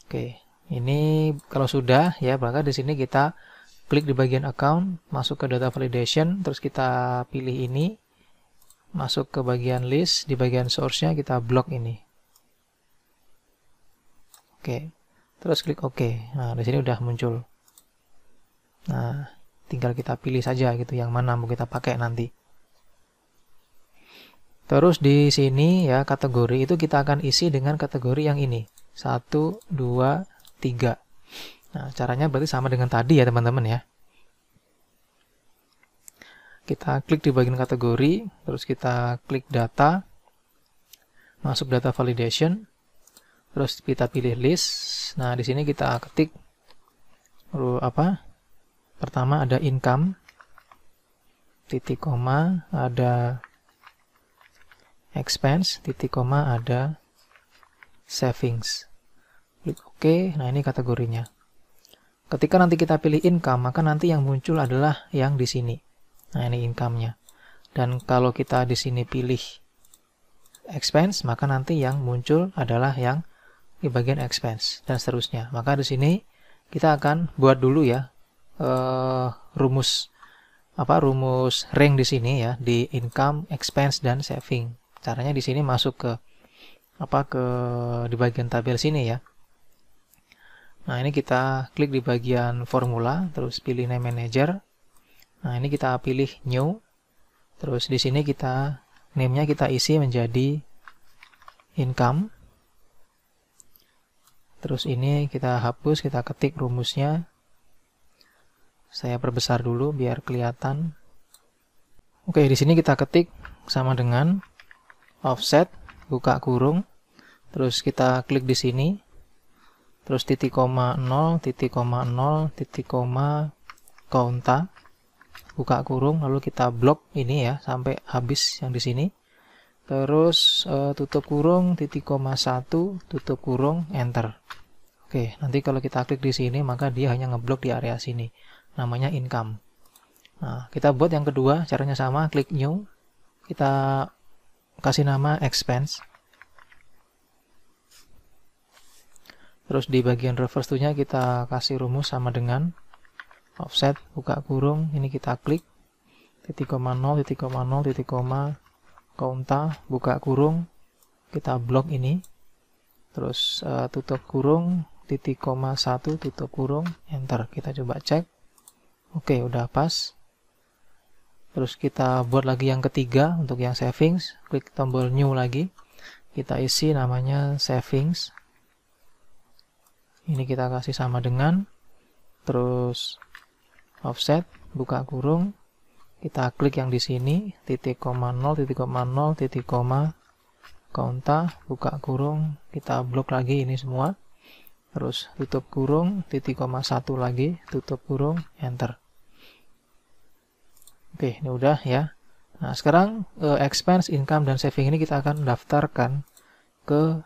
Oke, ini kalau sudah ya, maka di sini kita klik di bagian account, masuk ke data validation, terus kita pilih ini. Masuk ke bagian list, di bagian source-nya kita blok ini. Oke. Terus klik OK. Nah, di sini udah muncul. Nah, tinggal kita pilih saja gitu yang mana mau kita pakai nanti. Terus di sini ya, kategori itu kita akan isi dengan kategori yang ini. 1, 2, 3. Nah, caranya berarti sama dengan tadi ya, teman-teman ya. Kita klik di bagian kategori, terus kita klik data, masuk data validation, terus kita pilih list. Nah, di sini kita ketik pertama ada income, titik koma, ada expense, titik koma, ada savings. Klik OK. Nah, ini kategorinya. Ketika nanti kita pilih income, maka nanti yang muncul adalah yang di sini. Nah, ini income-nya. Dan kalau kita di sini pilih expense, maka nanti yang muncul adalah yang di bagian expense dan seterusnya. Maka di sini kita akan buat dulu ya rumus rank di sini ya, di income, expense dan saving. Caranya di sini masuk ke di bagian tabel sini ya. Nah, ini kita klik di bagian formula, terus pilih name manager. Nah, ini kita pilih new. Terus di sini name-nya kita isi menjadi income. Terus ini kita hapus, kita ketik rumusnya. Saya perbesar dulu biar kelihatan. Oke, di sini kita ketik sama dengan offset, buka kurung. Terus kita klik di sini. Terus titik koma 0, titik koma 0, titik koma konta. Buka kurung, lalu kita blok ini ya sampai habis yang di sini. Terus tutup kurung, titik koma 1, tutup kurung, enter. Oke, nanti kalau kita klik di sini maka dia hanya ngeblok di area sini. Namanya income. Nah, kita buat yang kedua, caranya sama, klik new. Kita kasih nama expense. Terus di bagian reverse to-nya kita kasih rumus sama dengan offset, buka kurung, ini kita klik titik koma 0, titik koma 0, titik koma konta, buka kurung, kita blok ini, terus tutup kurung, titik koma 1, tutup kurung, enter. Kita coba cek. Oke, udah pas. Terus kita buat lagi yang ketiga untuk yang savings, klik tombol new lagi, kita isi namanya savings. Ini kita kasih sama dengan, terus offset, buka kurung, kita klik yang di sini, titik koma 0, titik koma 0, titik koma konta, buka kurung, kita blok lagi ini semua, terus tutup kurung, titik koma 1 lagi, tutup kurung, enter. Oke, ini udah ya. Nah, sekarang expense, income, dan saving ini kita akan daftarkan ke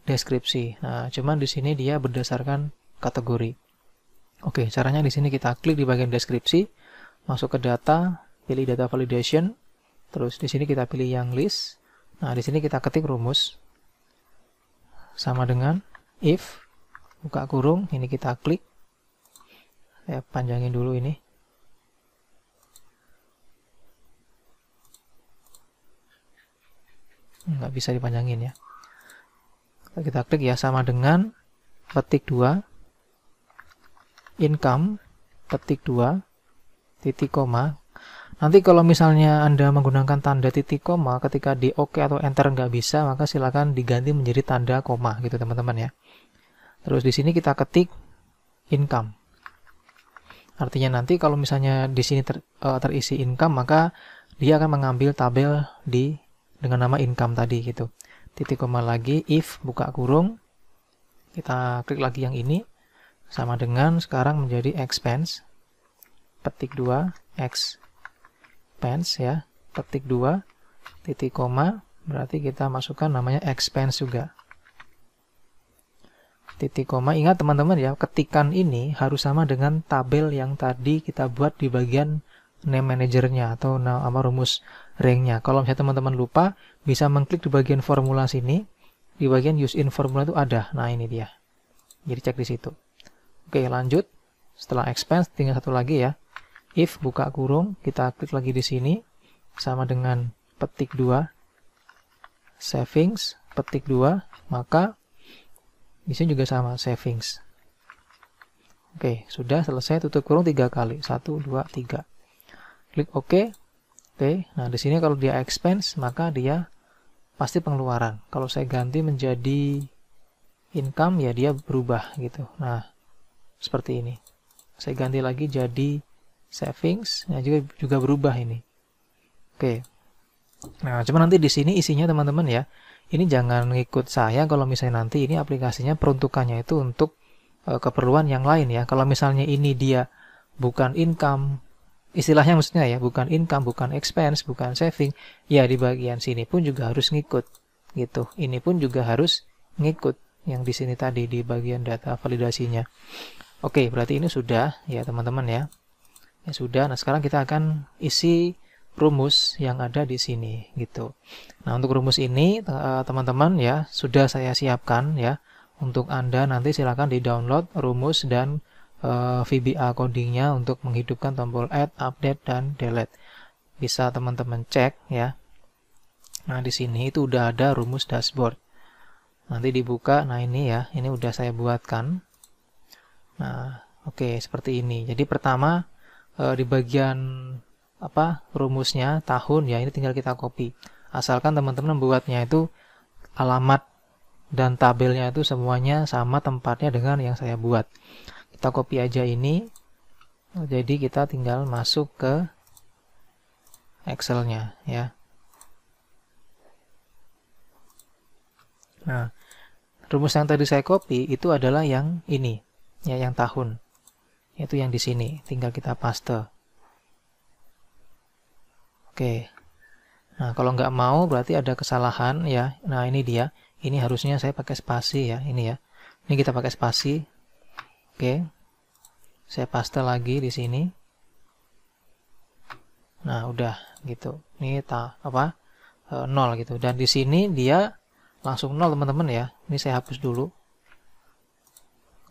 deskripsi. Nah, cuman di sini dia berdasarkan kategori. Oke, caranya di sini kita klik di bagian deskripsi, masuk ke data, pilih data validation, terus di sini kita pilih yang list. Nah, di sini kita ketik rumus sama dengan if buka kurung, ini kita klik. Saya panjangin dulu ini. Nggak bisa dipanjangin ya. Kita klik ya, sama dengan petik 2 income petik 2 titik koma. Nanti kalau misalnya Anda menggunakan tanda titik koma ketika di OK atau enter nggak bisa, maka silakan diganti menjadi tanda koma gitu teman-teman ya. Terus di sini kita ketik income. Artinya nanti kalau misalnya di sini terisi income, maka dia akan mengambil tabel dengan nama income tadi gitu. Titik koma lagi, if buka kurung, kita klik lagi yang ini, sama dengan sekarang menjadi expense, petik 2, expense ya, petik 2, titik koma, berarti kita masukkan namanya expense juga. Titik koma, ingat teman-teman ya, ketikan ini harus sama dengan tabel yang tadi kita buat di bagian name manajernya atau nama rumus ranknya. Kalau misalnya teman-teman lupa, bisa mengklik di bagian formula sini, di bagian use in formula itu ada. Nah ini dia. Jadi cek di situ. Oke, lanjut. Setelah expense tinggal satu lagi ya. If buka kurung, kita klik lagi di sini sama dengan petik 2 savings, petik 2, maka di sini juga sama savings. Oke, sudah selesai, tutup kurung 3 kali. 1 2 3. Klik OK. Oke, nah di sini kalau dia expense, maka dia pasti pengeluaran. Kalau saya ganti menjadi income, ya dia berubah gitu. Nah, seperti ini. Saya ganti lagi jadi savings, ya juga berubah ini. Oke. Nah, cuma nanti di sini isinya teman-teman ya. Ini jangan ngikut saya kalau misalnya nanti ini aplikasinya peruntukannya itu untuk keperluan yang lain ya. Kalau misalnya ini dia bukan income, istilahnya maksudnya ya, bukan income, bukan expense, bukan saving, ya di bagian sini pun juga harus ngikut gitu. Ini pun juga harus ngikut yang di sini tadi di bagian data validasinya. Oke, berarti ini sudah ya teman-teman ya. Ya sudah. Nah, sekarang kita akan isi rumus yang ada di sini gitu. Nah, untuk rumus ini teman-teman ya sudah saya siapkan ya. Untuk Anda nanti silakan di-download rumus dan VBA codingnya untuk menghidupkan tombol add, update, dan delete. Bisa teman-teman cek ya. Nah, di sini itu udah ada rumus dashboard. Nanti dibuka, nah ini ya, ini udah saya buatkan. Nah, oke, seperti ini. Jadi pertama di bagian rumusnya tahun ya, ini tinggal kita copy. Asalkan teman-teman membuatnya itu alamat dan tabelnya itu semuanya sama tempatnya dengan yang saya buat. Kita copy aja ini. Jadi kita tinggal masuk ke Excel-nya ya. Nah, rumus yang tadi saya copy itu adalah yang ini, ya, yang tahun. Itu yang di sini, tinggal kita paste. Oke. Nah, kalau nggak mau berarti ada kesalahan ya. Nah, ini dia. Ini harusnya saya pakai spasi ya, ini ya. Ini kita pakai spasi. Oke. Saya paste lagi di sini. Nah, udah gitu. Ini 0 gitu. Dan di sini dia langsung 0 teman-teman ya. Ini saya hapus dulu.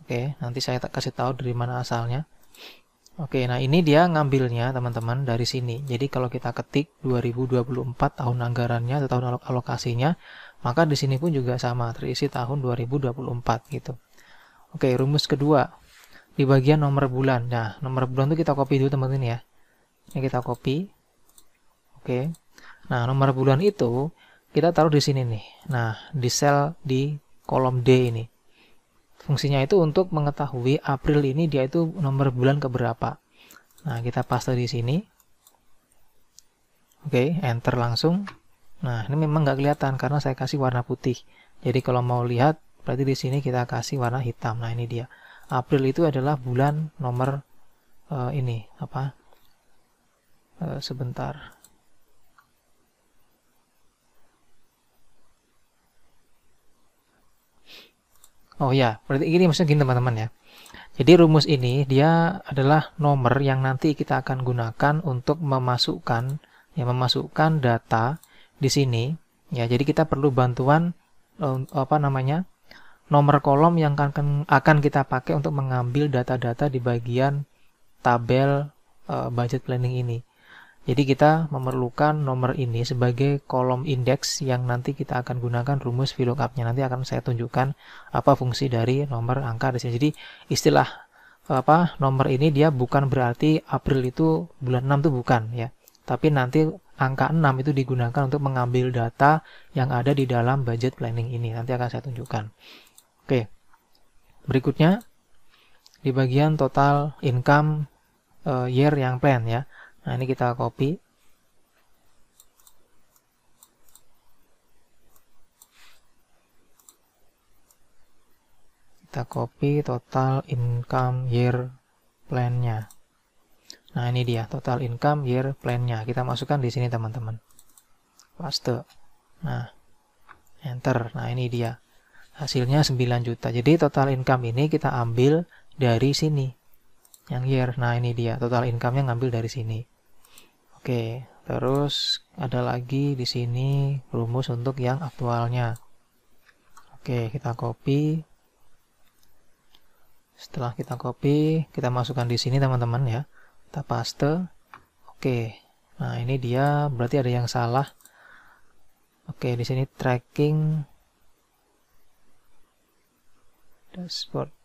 Oke, nanti saya kasih tahu dari mana asalnya. Oke, nah ini dia ngambilnya teman-teman dari sini. Jadi kalau kita ketik 2024 tahun anggarannya atau tahun alokasinya, maka di sini pun juga sama, terisi tahun 2024 gitu. Oke, rumus kedua di bagian nomor bulan. Nah, nomor bulan itu kita copy dulu teman-teman ya. Ini kita copy. Oke. Nah, nomor bulan itu kita taruh di sini nih. Nah, di sel di kolom D ini. Fungsinya itu untuk mengetahui April ini dia itu nomor bulan keberapa. Nah, kita paste di sini. Oke, enter langsung. Nah, ini memang nggak kelihatan karena saya kasih warna putih. Jadi kalau mau lihat, berarti di sini kita kasih warna hitam. Nah, ini dia. April itu adalah bulan nomor ini sebentar. Oh ya, berarti ini maksudnya gini teman-teman ya. Jadi rumus ini dia adalah nomor yang nanti kita akan gunakan untuk memasukkan data di sini. Ya, jadi kita perlu bantuan nomor kolom yang akan kita pakai untuk mengambil data-data di bagian tabel budget planning ini. Jadi kita memerlukan nomor ini sebagai kolom indeks yang nanti kita akan gunakan rumus VLOOKUP-nya. Nanti akan saya tunjukkan apa fungsi dari nomor angka di sini. Jadi istilah nomor ini dia bukan berarti April itu bulan 6 itu bukan ya. Tapi nanti angka 6 itu digunakan untuk mengambil data yang ada di dalam budget planning ini. Nanti akan saya tunjukkan. Oke. Berikutnya di bagian total income year yang plan ya. Nah, ini kita copy. Kita copy total income year plan-nya. Nah, ini dia total income year plan-nya. Kita masukkan di sini teman-teman. Paste. Nah, enter. Nah, ini dia. Hasilnya 9 juta. Jadi total income ini kita ambil dari sini. Yang year. Nah, ini dia. Total income-nya ngambil dari sini. Oke, terus ada lagi di sini rumus untuk yang aktualnya. Oke, kita copy. Setelah kita copy, kita masukkan di sini teman-teman ya. Kita paste. Oke. Nah, ini dia berarti ada yang salah. Oke, di sini tracking dashboard.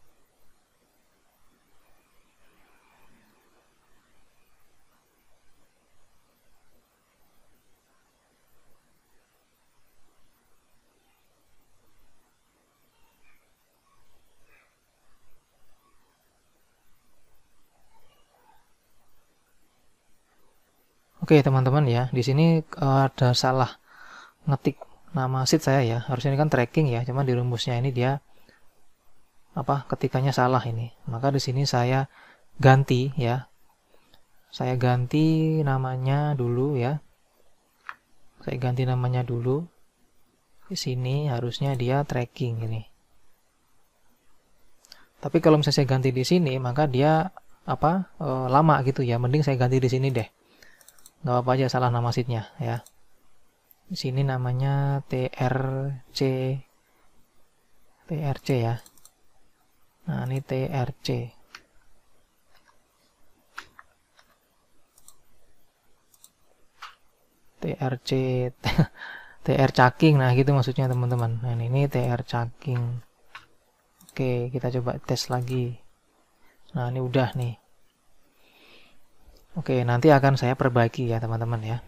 Oke teman-teman ya, di sini ada salah ngetik nama sheet saya ya. Harusnya ini kan tracking ya, cuman di rumusnya ini dia ketikannya salah ini. Maka di sini saya ganti ya. Saya ganti namanya dulu ya. Saya ganti namanya dulu. Di sini harusnya dia tracking ini. Tapi kalau misalnya saya ganti di sini, maka dia lama gitu ya. Mending saya ganti di sini deh. Nggak apa-apa aja salah nama sheetnya ya. Di sini namanya TRC ya. Nah, ini TRC. TR Caking. Nah, gitu maksudnya teman-teman. Nah, ini TR Caking. Oke, kita coba tes lagi. Nah, ini udah nih. Oke, nanti akan saya perbaiki ya teman-teman ya.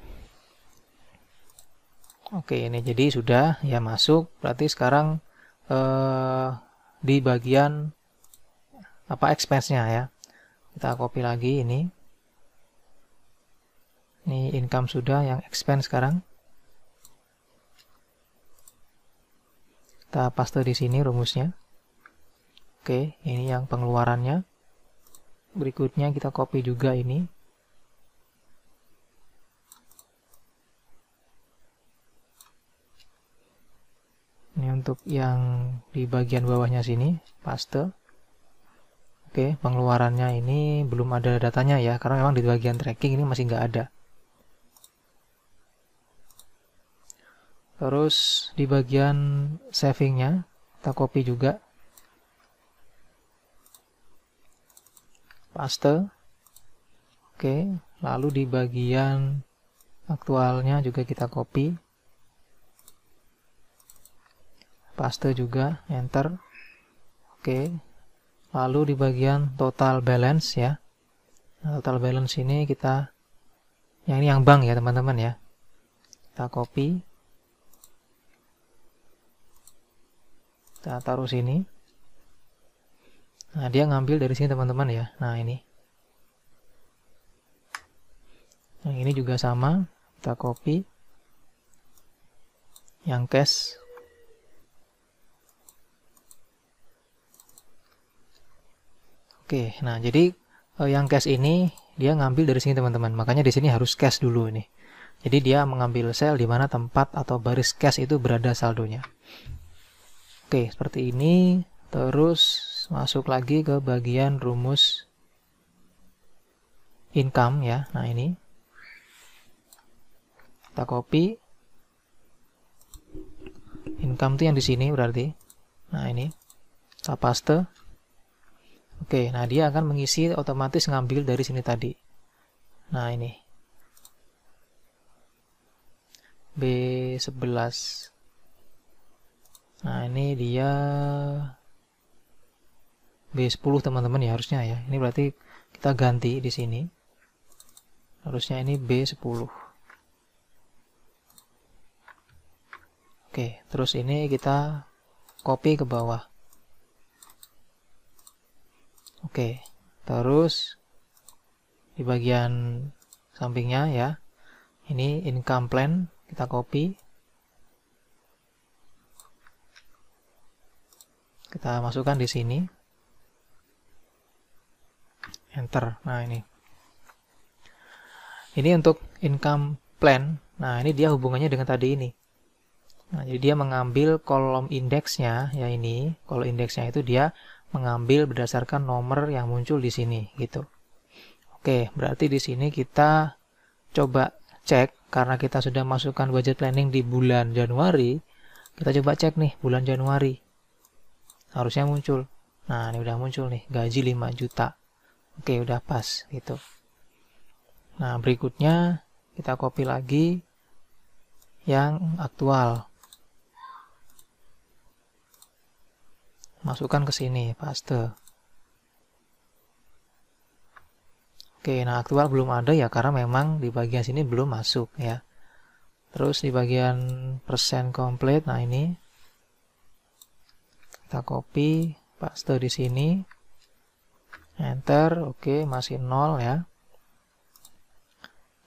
Oke, ini jadi sudah ya masuk. Berarti sekarang di bagian expense-nya ya. Kita copy lagi ini. Ini income sudah, yang expense sekarang. Kita paste di sini rumusnya. Oke, ini yang pengeluarannya. Berikutnya kita copy juga ini. Ini untuk yang di bagian bawahnya sini, paste. Oke, pengeluarannya ini belum ada datanya ya, karena memang di bagian tracking ini masih nggak ada. Terus di bagian savingnya, kita copy juga. Paste. Oke, lalu di bagian aktualnya juga kita copy. Paste juga, enter. Oke. Lalu di bagian total balance ya. Nah, total balance ini kita ini yang bank ya, teman-teman ya. Kita copy. Kita taruh sini. Nah, dia ngambil dari sini teman-teman ya. Nah, ini. Yang ini juga sama. Kita copy. Yang cash. Oke, nah jadi yang cash ini dia ngambil dari sini teman-teman. Makanya di sini harus cash dulu ini. Jadi dia mengambil sel di mana tempat atau baris cash itu berada saldonya. Oke, seperti ini Terus masuk lagi ke bagian rumus income ya. Nah, ini kita copy. Income itu yang di sini berarti. Nah, ini kita paste. Oke, nah dia akan mengisi otomatis ngambil dari sini tadi. Nah, ini B11. Nah, ini dia B10 teman-teman ya harusnya ya. Ini berarti kita ganti di sini. Harusnya ini B10. Oke, terus ini kita copy ke bawah. Oke, terus di bagian sampingnya ya. Ini income plan, kita copy. Kita masukkan di sini. Enter. Nah, ini untuk income plan. Nah, ini dia hubungannya dengan tadi ini. Nah, jadi dia mengambil kolom indeksnya ya, ini kolom indeksnya itu dia mengambil berdasarkan nomor yang muncul di sini gitu. Oke, berarti di sini kita coba cek karena kita sudah masukkan budget planning di bulan Januari. Kita coba cek nih bulan Januari. Harusnya muncul. Nah, ini udah muncul nih, gaji 5 juta. Oke, udah pas gitu. Nah, berikutnya kita copy lagi yang aktual. Masukkan ke sini, paste. Oke, nah aktual belum ada ya karena memang di bagian sini belum masuk ya. Terus di bagian persen complete, nah ini kita copy, paste di sini. Enter, oke, masih 0 ya.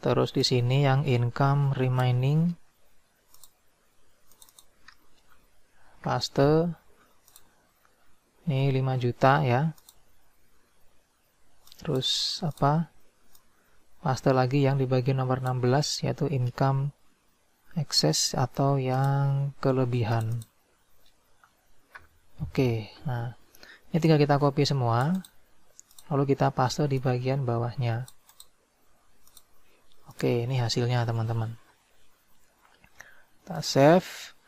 Terus di sini yang income remaining, paste. Ini 5 juta ya. Terus apa? Paste lagi yang di bagian nomor 16 yaitu income excess atau yang kelebihan. Oke, nah ini tinggal kita copy semua. Lalu kita paste di bagian bawahnya. Oke, ini hasilnya teman-teman. Kita save.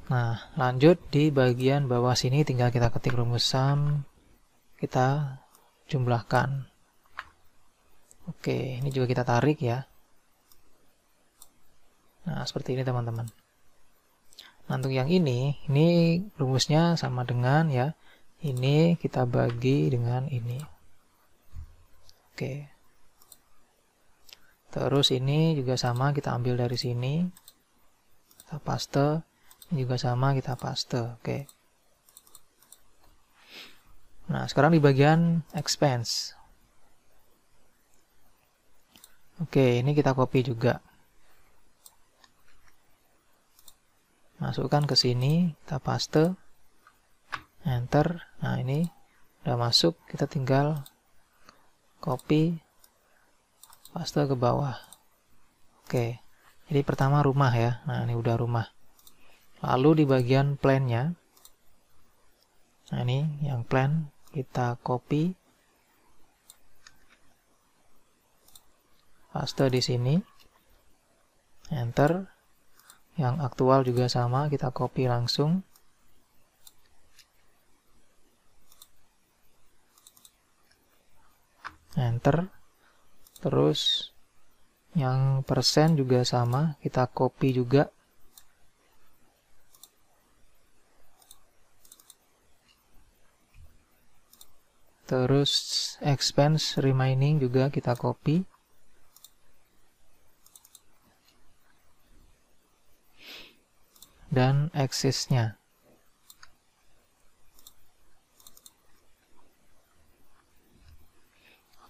Nah, lanjut di bagian bawah sini tinggal kita ketik rumus sum, kita jumlahkan. Oke, ini juga kita tarik ya. Nah, seperti ini teman-teman. Nah, untuk yang ini rumusnya sama dengan ya, ini kita bagi dengan ini. Oke. Terus ini juga sama, kita ambil dari sini, kita paste. Ini juga sama, kita paste. Oke. Nah, sekarang di bagian expense. Oke, ini kita copy juga. Masukkan ke sini, kita paste. Enter. Nah, ini udah masuk, kita tinggal copy, paste ke bawah. Oke. Jadi pertama rumah ya. Nah, ini udah rumah. Lalu di bagian plan-nya, nah ini yang plan, kita copy, paste di sini, enter. Yang aktual juga sama, kita copy langsung. Enter. Terus yang persen juga sama, kita copy juga. Terus expense remaining juga kita copy. Dan excess-nya.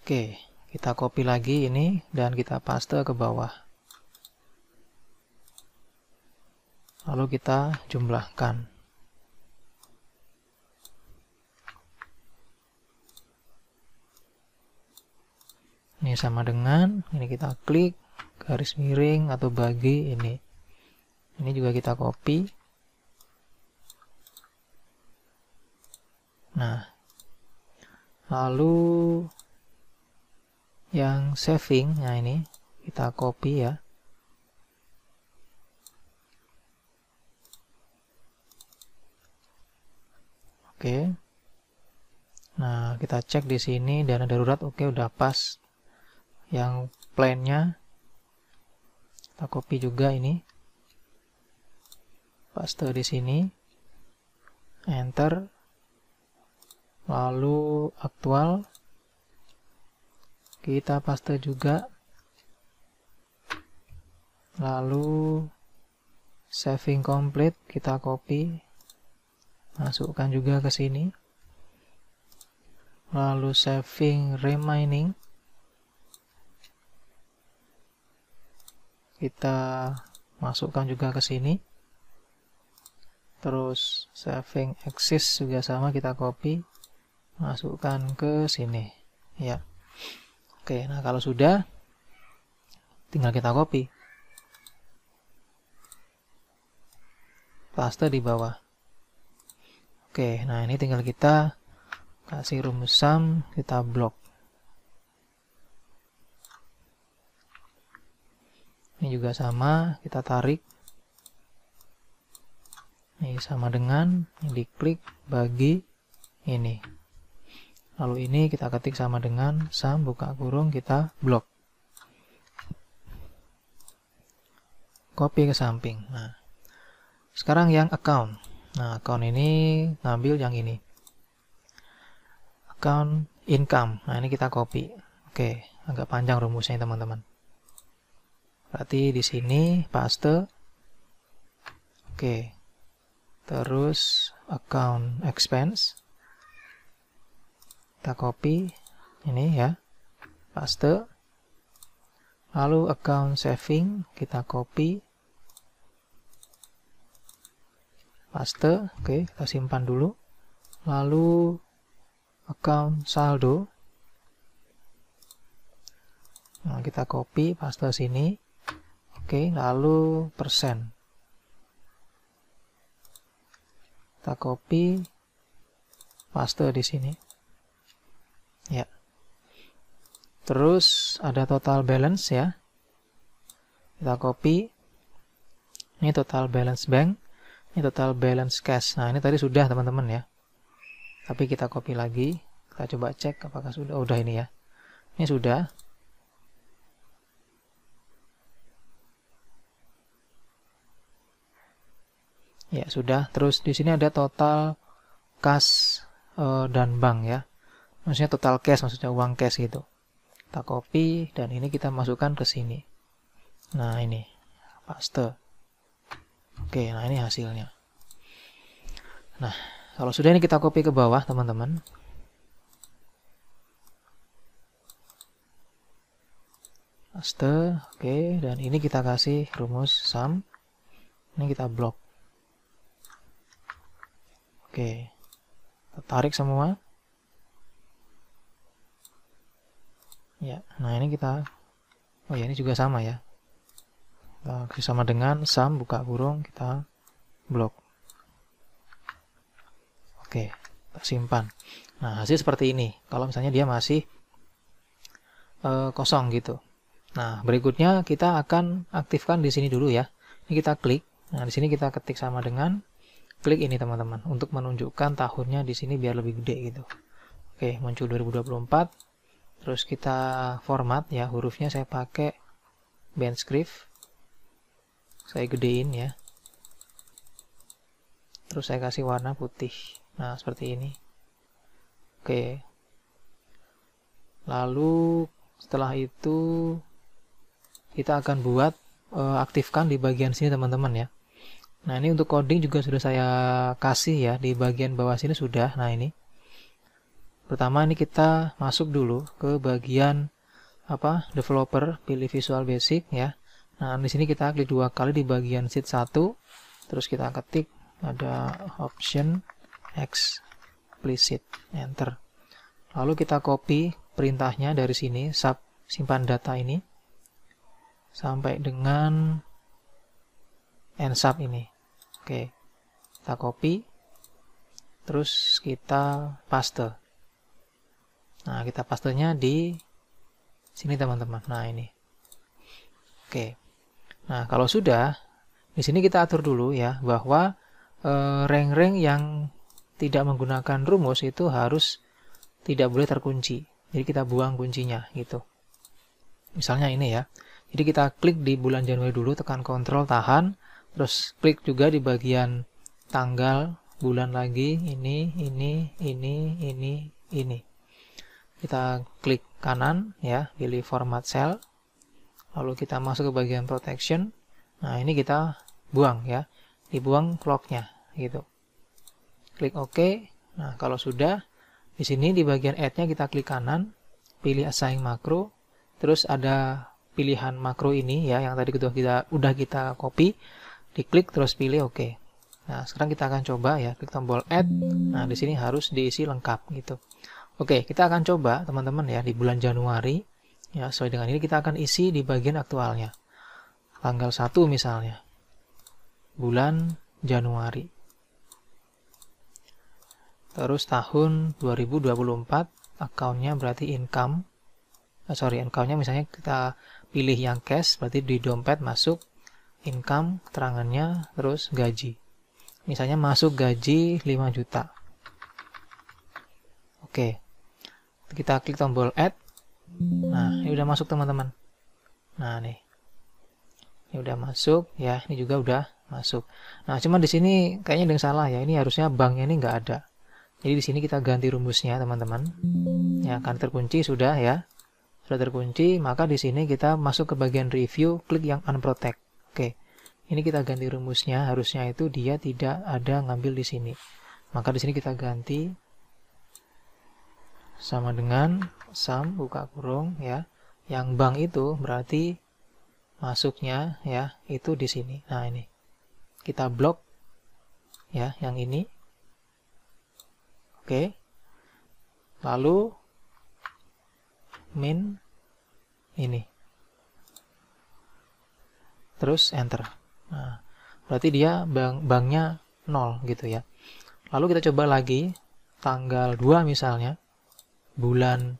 Oke, kita copy lagi ini dan kita paste ke bawah. Lalu kita jumlahkan. Ini sama dengan, ini kita klik, garis miring, atau bagi ini. Ini juga kita copy. Nah, lalu yang saving, nah ini kita copy ya. Oke. Nah, kita cek di sini dana darurat, oke, udah pas. Yang plan-nya kita copy juga ini. Paste di sini. Enter. Lalu aktual kita paste juga. Lalu saving complete kita copy. Masukkan juga ke sini. Lalu saving remaining kita masukkan juga ke sini. Terus saving exist juga sama, kita copy, masukkan ke sini ya. Oke, nah kalau sudah tinggal kita copy, paste di bawah. Oke, nah ini tinggal kita kasih rumus sum, kita blok. Ini juga sama, kita tarik. Ini sama dengan, ini diklik, bagi, ini. Lalu ini kita ketik sama dengan sum, buka kurung, kita blok. Copy ke samping. Nah, sekarang yang account. Nah, account ini ngambil yang ini. Account income. Nah, ini kita copy. Oke, agak panjang rumusnya teman-teman. Berarti di sini paste. Oke. Terus account expense. Kita copy ini ya. Paste. Lalu account saving kita copy. Paste. Oke, kita simpan dulu. Lalu account saldo. Nah, kita copy, paste sini. Oke, lalu persen. Kita copy, paste di sini. Ya. Terus ada total balance ya. Kita copy. Ini total balance bank. Ini total balance cash. Nah, ini tadi sudah teman-teman ya. Tapi kita copy lagi. Kita coba cek apakah sudah. Oh, udah ini ya. Ini sudah. Ya, sudah. Terus di sini ada total kas dan bank ya. Maksudnya total cash, maksudnya uang cash gitu. Kita copy dan ini kita masukkan ke sini. Nah, ini paste. Oke, nah ini hasilnya. Nah, kalau sudah ini kita copy ke bawah, teman-teman. Paste, oke, dan ini kita kasih rumus sum. Ini kita blok. Oke, kita tarik semua. Ya, nah ini kita, oh ya ini juga sama ya. Kita kasih sama dengan sum, buka kurung, kita blok. Oke, kita simpan. Nah, hasil seperti ini. Kalau misalnya dia masih kosong gitu. Nah, berikutnya kita akan aktifkan di sini dulu ya. Ini kita klik. Nah, di sini kita ketik sama dengan klik ini teman-teman untuk menunjukkan tahunnya di sini biar lebih gede gitu. Oke, muncul 2024. Terus kita format ya, hurufnya saya pakai band script. Saya gedein ya. Terus saya kasih warna putih. Nah, seperti ini. Oke. Lalu setelah itu kita akan buat aktifkan di bagian sini teman-teman ya. Nah, ini untuk coding juga sudah saya kasih ya di bagian bawah sini sudah. Nah, ini. Pertama ini kita masuk dulu ke bagian developer, pilih Visual Basic ya. Nah, di sini kita klik 2 kali di bagian sheet 1. Terus kita ketik ada option explicit, enter. Lalu kita copy perintahnya dari sini, simpan data ini sampai dengan end sub ini. Oke. Kita copy. terus kita paste. Nah, kita pastenya di sini teman-teman. Nah, ini. Oke. Nah, kalau sudah, di sini kita atur dulu ya bahwa rank-rank yang tidak menggunakan rumus itu harus tidak boleh terkunci. Jadi kita buang kuncinya gitu. Misalnya ini ya. Jadi kita klik di bulan Januari dulu, tekan Ctrl, tahan, terus klik juga di bagian tanggal, bulan lagi, ini. Kita klik kanan ya, pilih format cell, lalu kita masuk ke bagian protection. Nah, ini kita buang ya, dibuang clocknya gitu. Klik OK. Nah, kalau sudah, di sini di bagian add-nya kita klik kanan, pilih assign makro, terus ada pilihan makro ini ya, yang tadi udah kita copy, diklik terus pilih OK. Nah, sekarang kita akan coba ya, klik tombol add. Nah, di sini harus diisi lengkap gitu. Oke, kita akan coba teman-teman ya di bulan Januari. Ya, sesuai dengan ini kita akan isi di bagian aktualnya. Tanggal 1 misalnya. Bulan Januari. Terus tahun 2024, akunnya berarti income. Akunnya misalnya kita pilih yang cash, berarti di dompet masuk income, keterangannya, terus gaji. Misalnya masuk gaji 5 juta. Oke. Kita klik tombol add. Nah, ini udah masuk teman-teman. Nah, nih. Ini udah masuk ya, ini juga udah masuk. Nah, cuman di sini kayaknya ada yang salah ya. Ini harusnya banknya ini nggak ada. Jadi di sini kita ganti rumusnya, teman-teman. Ya, kan terkunci sudah ya. Sudah terkunci, maka di sini kita masuk ke bagian review, klik yang unprotect. Oke. Ini kita ganti rumusnya, harusnya itu dia tidak ada ngambil di sini. Maka di sini kita ganti sama dengan sum buka kurung ya. Yang bank itu berarti masuknya ya itu di sini. Nah, ini. Kita blok ya yang ini. Oke. Lalu min ini. Terus enter. Nah, berarti dia banknya 0 gitu ya. Lalu kita coba lagi tanggal 2 misalnya. Bulan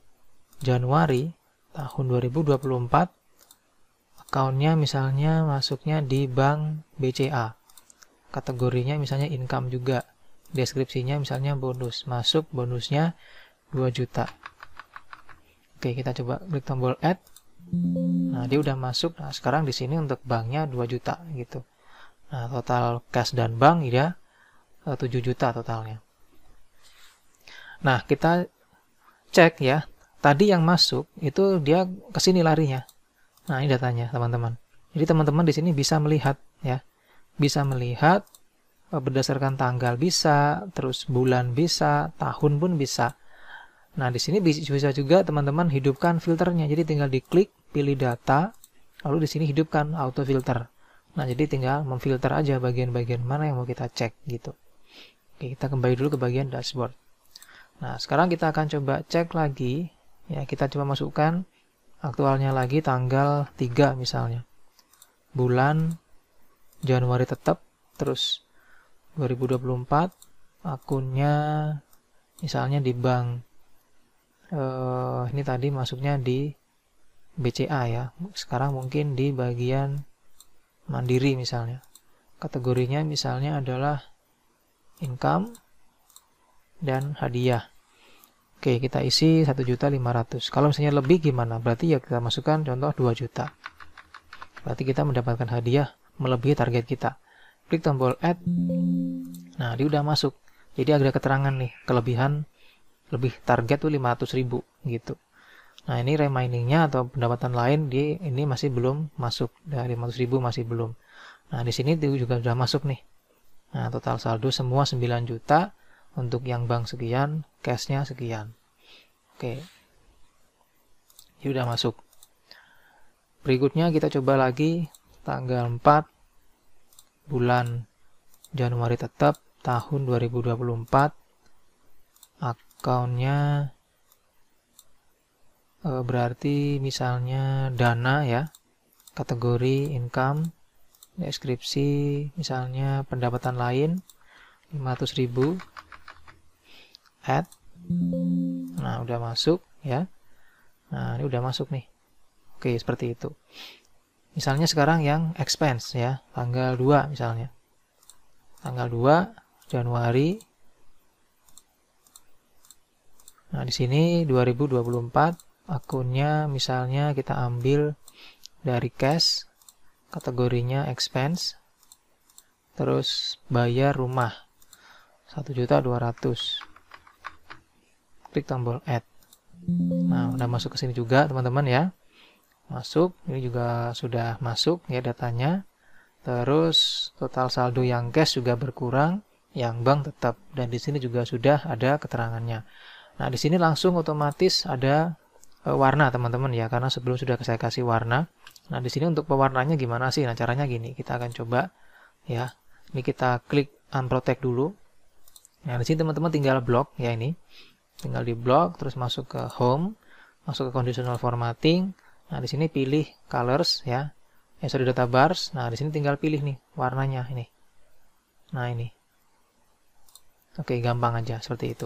Januari tahun 2024, akunnya misalnya masuknya di bank BCA, kategorinya misalnya income juga, deskripsinya misalnya bonus, masuk bonusnya 2 juta. Oke, kita coba klik tombol add. Nah, dia udah masuk. Nah, sekarang di sini untuk banknya 2 juta gitu. Nah, total cash dan bank ya 7 juta totalnya. Nah, kita cek ya, tadi yang masuk itu dia ke sini larinya. Nah, ini datanya teman-teman. Jadi teman-teman di sini bisa melihat ya, bisa melihat berdasarkan tanggal bisa, terus bulan bisa, tahun pun bisa. Nah, di sini bisa juga teman-teman hidupkan filternya. Jadi tinggal diklik, pilih data, lalu di sini hidupkan auto filter. Nah, jadi tinggal memfilter aja bagian-bagian mana yang mau kita cek gitu. Oke, kita kembali dulu ke bagian dashboard. Nah, sekarang kita akan coba cek lagi. Ya, kita coba masukkan aktualnya lagi tanggal 3 misalnya. Bulan Januari tetap, terus 2024, akunnya misalnya di bank. Ini tadi masuknya di BCA ya. Sekarang mungkin di bagian Mandiri misalnya. Kategorinya misalnya adalah income dan hadiah. Oke, kita isi 1.500.000. Kalau misalnya lebih gimana? Berarti ya kita masukkan contoh 2 juta. Berarti kita mendapatkan hadiah melebihi target kita. Klik tombol add. Nah, dia udah masuk. Jadi ada keterangan nih, kelebihan lebih target tuh 500.000 gitu. Nah, ini remainingnya atau pendapatan lain ini masih belum masuk. 500.000 masih belum. Nah, di sini juga sudah masuk nih. Nah, total saldo semua 9 juta. Untuk yang bank sekian, cashnya sekian. Oke. Ini udah masuk. Berikutnya kita coba lagi tanggal 4 bulan Januari tetap tahun 2024. Akunnya berarti misalnya dana ya. Kategori income, deskripsi misalnya pendapatan lain 500.000. add. Nah, udah masuk ya. Nah, ini udah masuk nih. Oke, seperti itu. Misalnya sekarang yang expense ya, tanggal 2 misalnya. Tanggal 2 Januari. Nah, di sini 2024 akunnya misalnya kita ambil dari cash, kategorinya expense. Terus bayar rumah 1.200.000. Klik tombol add. Nah, udah masuk ke sini juga teman-teman ya. Masuk, ini juga sudah masuk ya datanya. Terus total saldo yang cash juga berkurang, yang bank tetap, dan di sini juga sudah ada keterangannya. Nah, di sini langsung otomatis ada warna teman-teman ya, karena sebelum sudah saya kasih warna. Nah, di sini untuk pewarnanya gimana sih? Nah, caranya gini, kita akan coba ya. Ini kita klik unprotect dulu. Nah, di sini teman-teman tinggal blok ya ini. Tinggal di blok, terus masuk ke home, masuk ke conditional formatting. Nah, di sini pilih colors ya. Data bars. Nah, di sini tinggal pilih nih warnanya ini. Nah, ini. Oke, gampang aja seperti itu.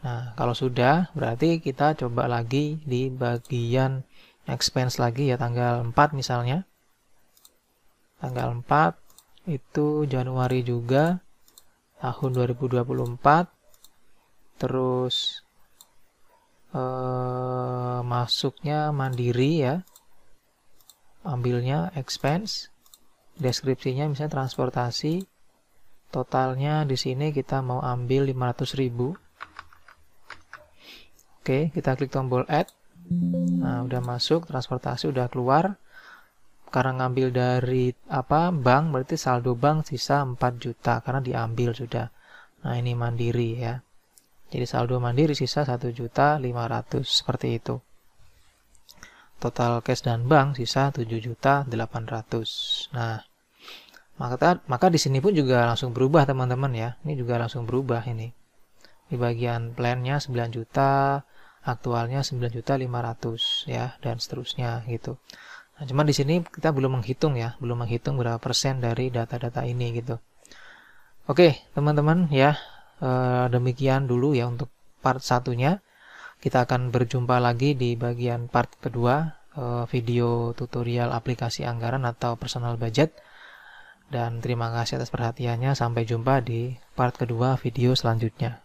Nah, kalau sudah, berarti kita coba lagi di bagian expense lagi ya, tanggal 4 misalnya. Tanggal 4 itu Januari juga, tahun 2024. Terus masuknya mandiri ya. Ambilnya expense, deskripsinya misalnya transportasi, totalnya di sini kita mau ambil 500.000. Oke, kita klik tombol add. Nah, udah masuk, transportasi udah keluar. Karena ngambil dari bank, berarti saldo bank sisa 4 juta karena diambil sudah. Nah, ini mandiri ya. Jadi saldo mandiri sisa 1.500.000 seperti itu. Total cash dan bank sisa 7.800.000. Nah, maka di sini pun juga langsung berubah teman-teman ya. Ini juga langsung berubah ini. Di bagian plan-nya 9 juta, aktualnya 9.500.000 ya, dan seterusnya gitu. Nah, cuman di sini kita belum menghitung ya, belum menghitung berapa persen dari data-data ini gitu. Oke, teman-teman ya, demikian dulu ya untuk part satunya. Kita akan berjumpa lagi di bagian part kedua, video tutorial aplikasi anggaran atau personal budget. Dan terima kasih atas perhatiannya. Sampai jumpa di part kedua video selanjutnya.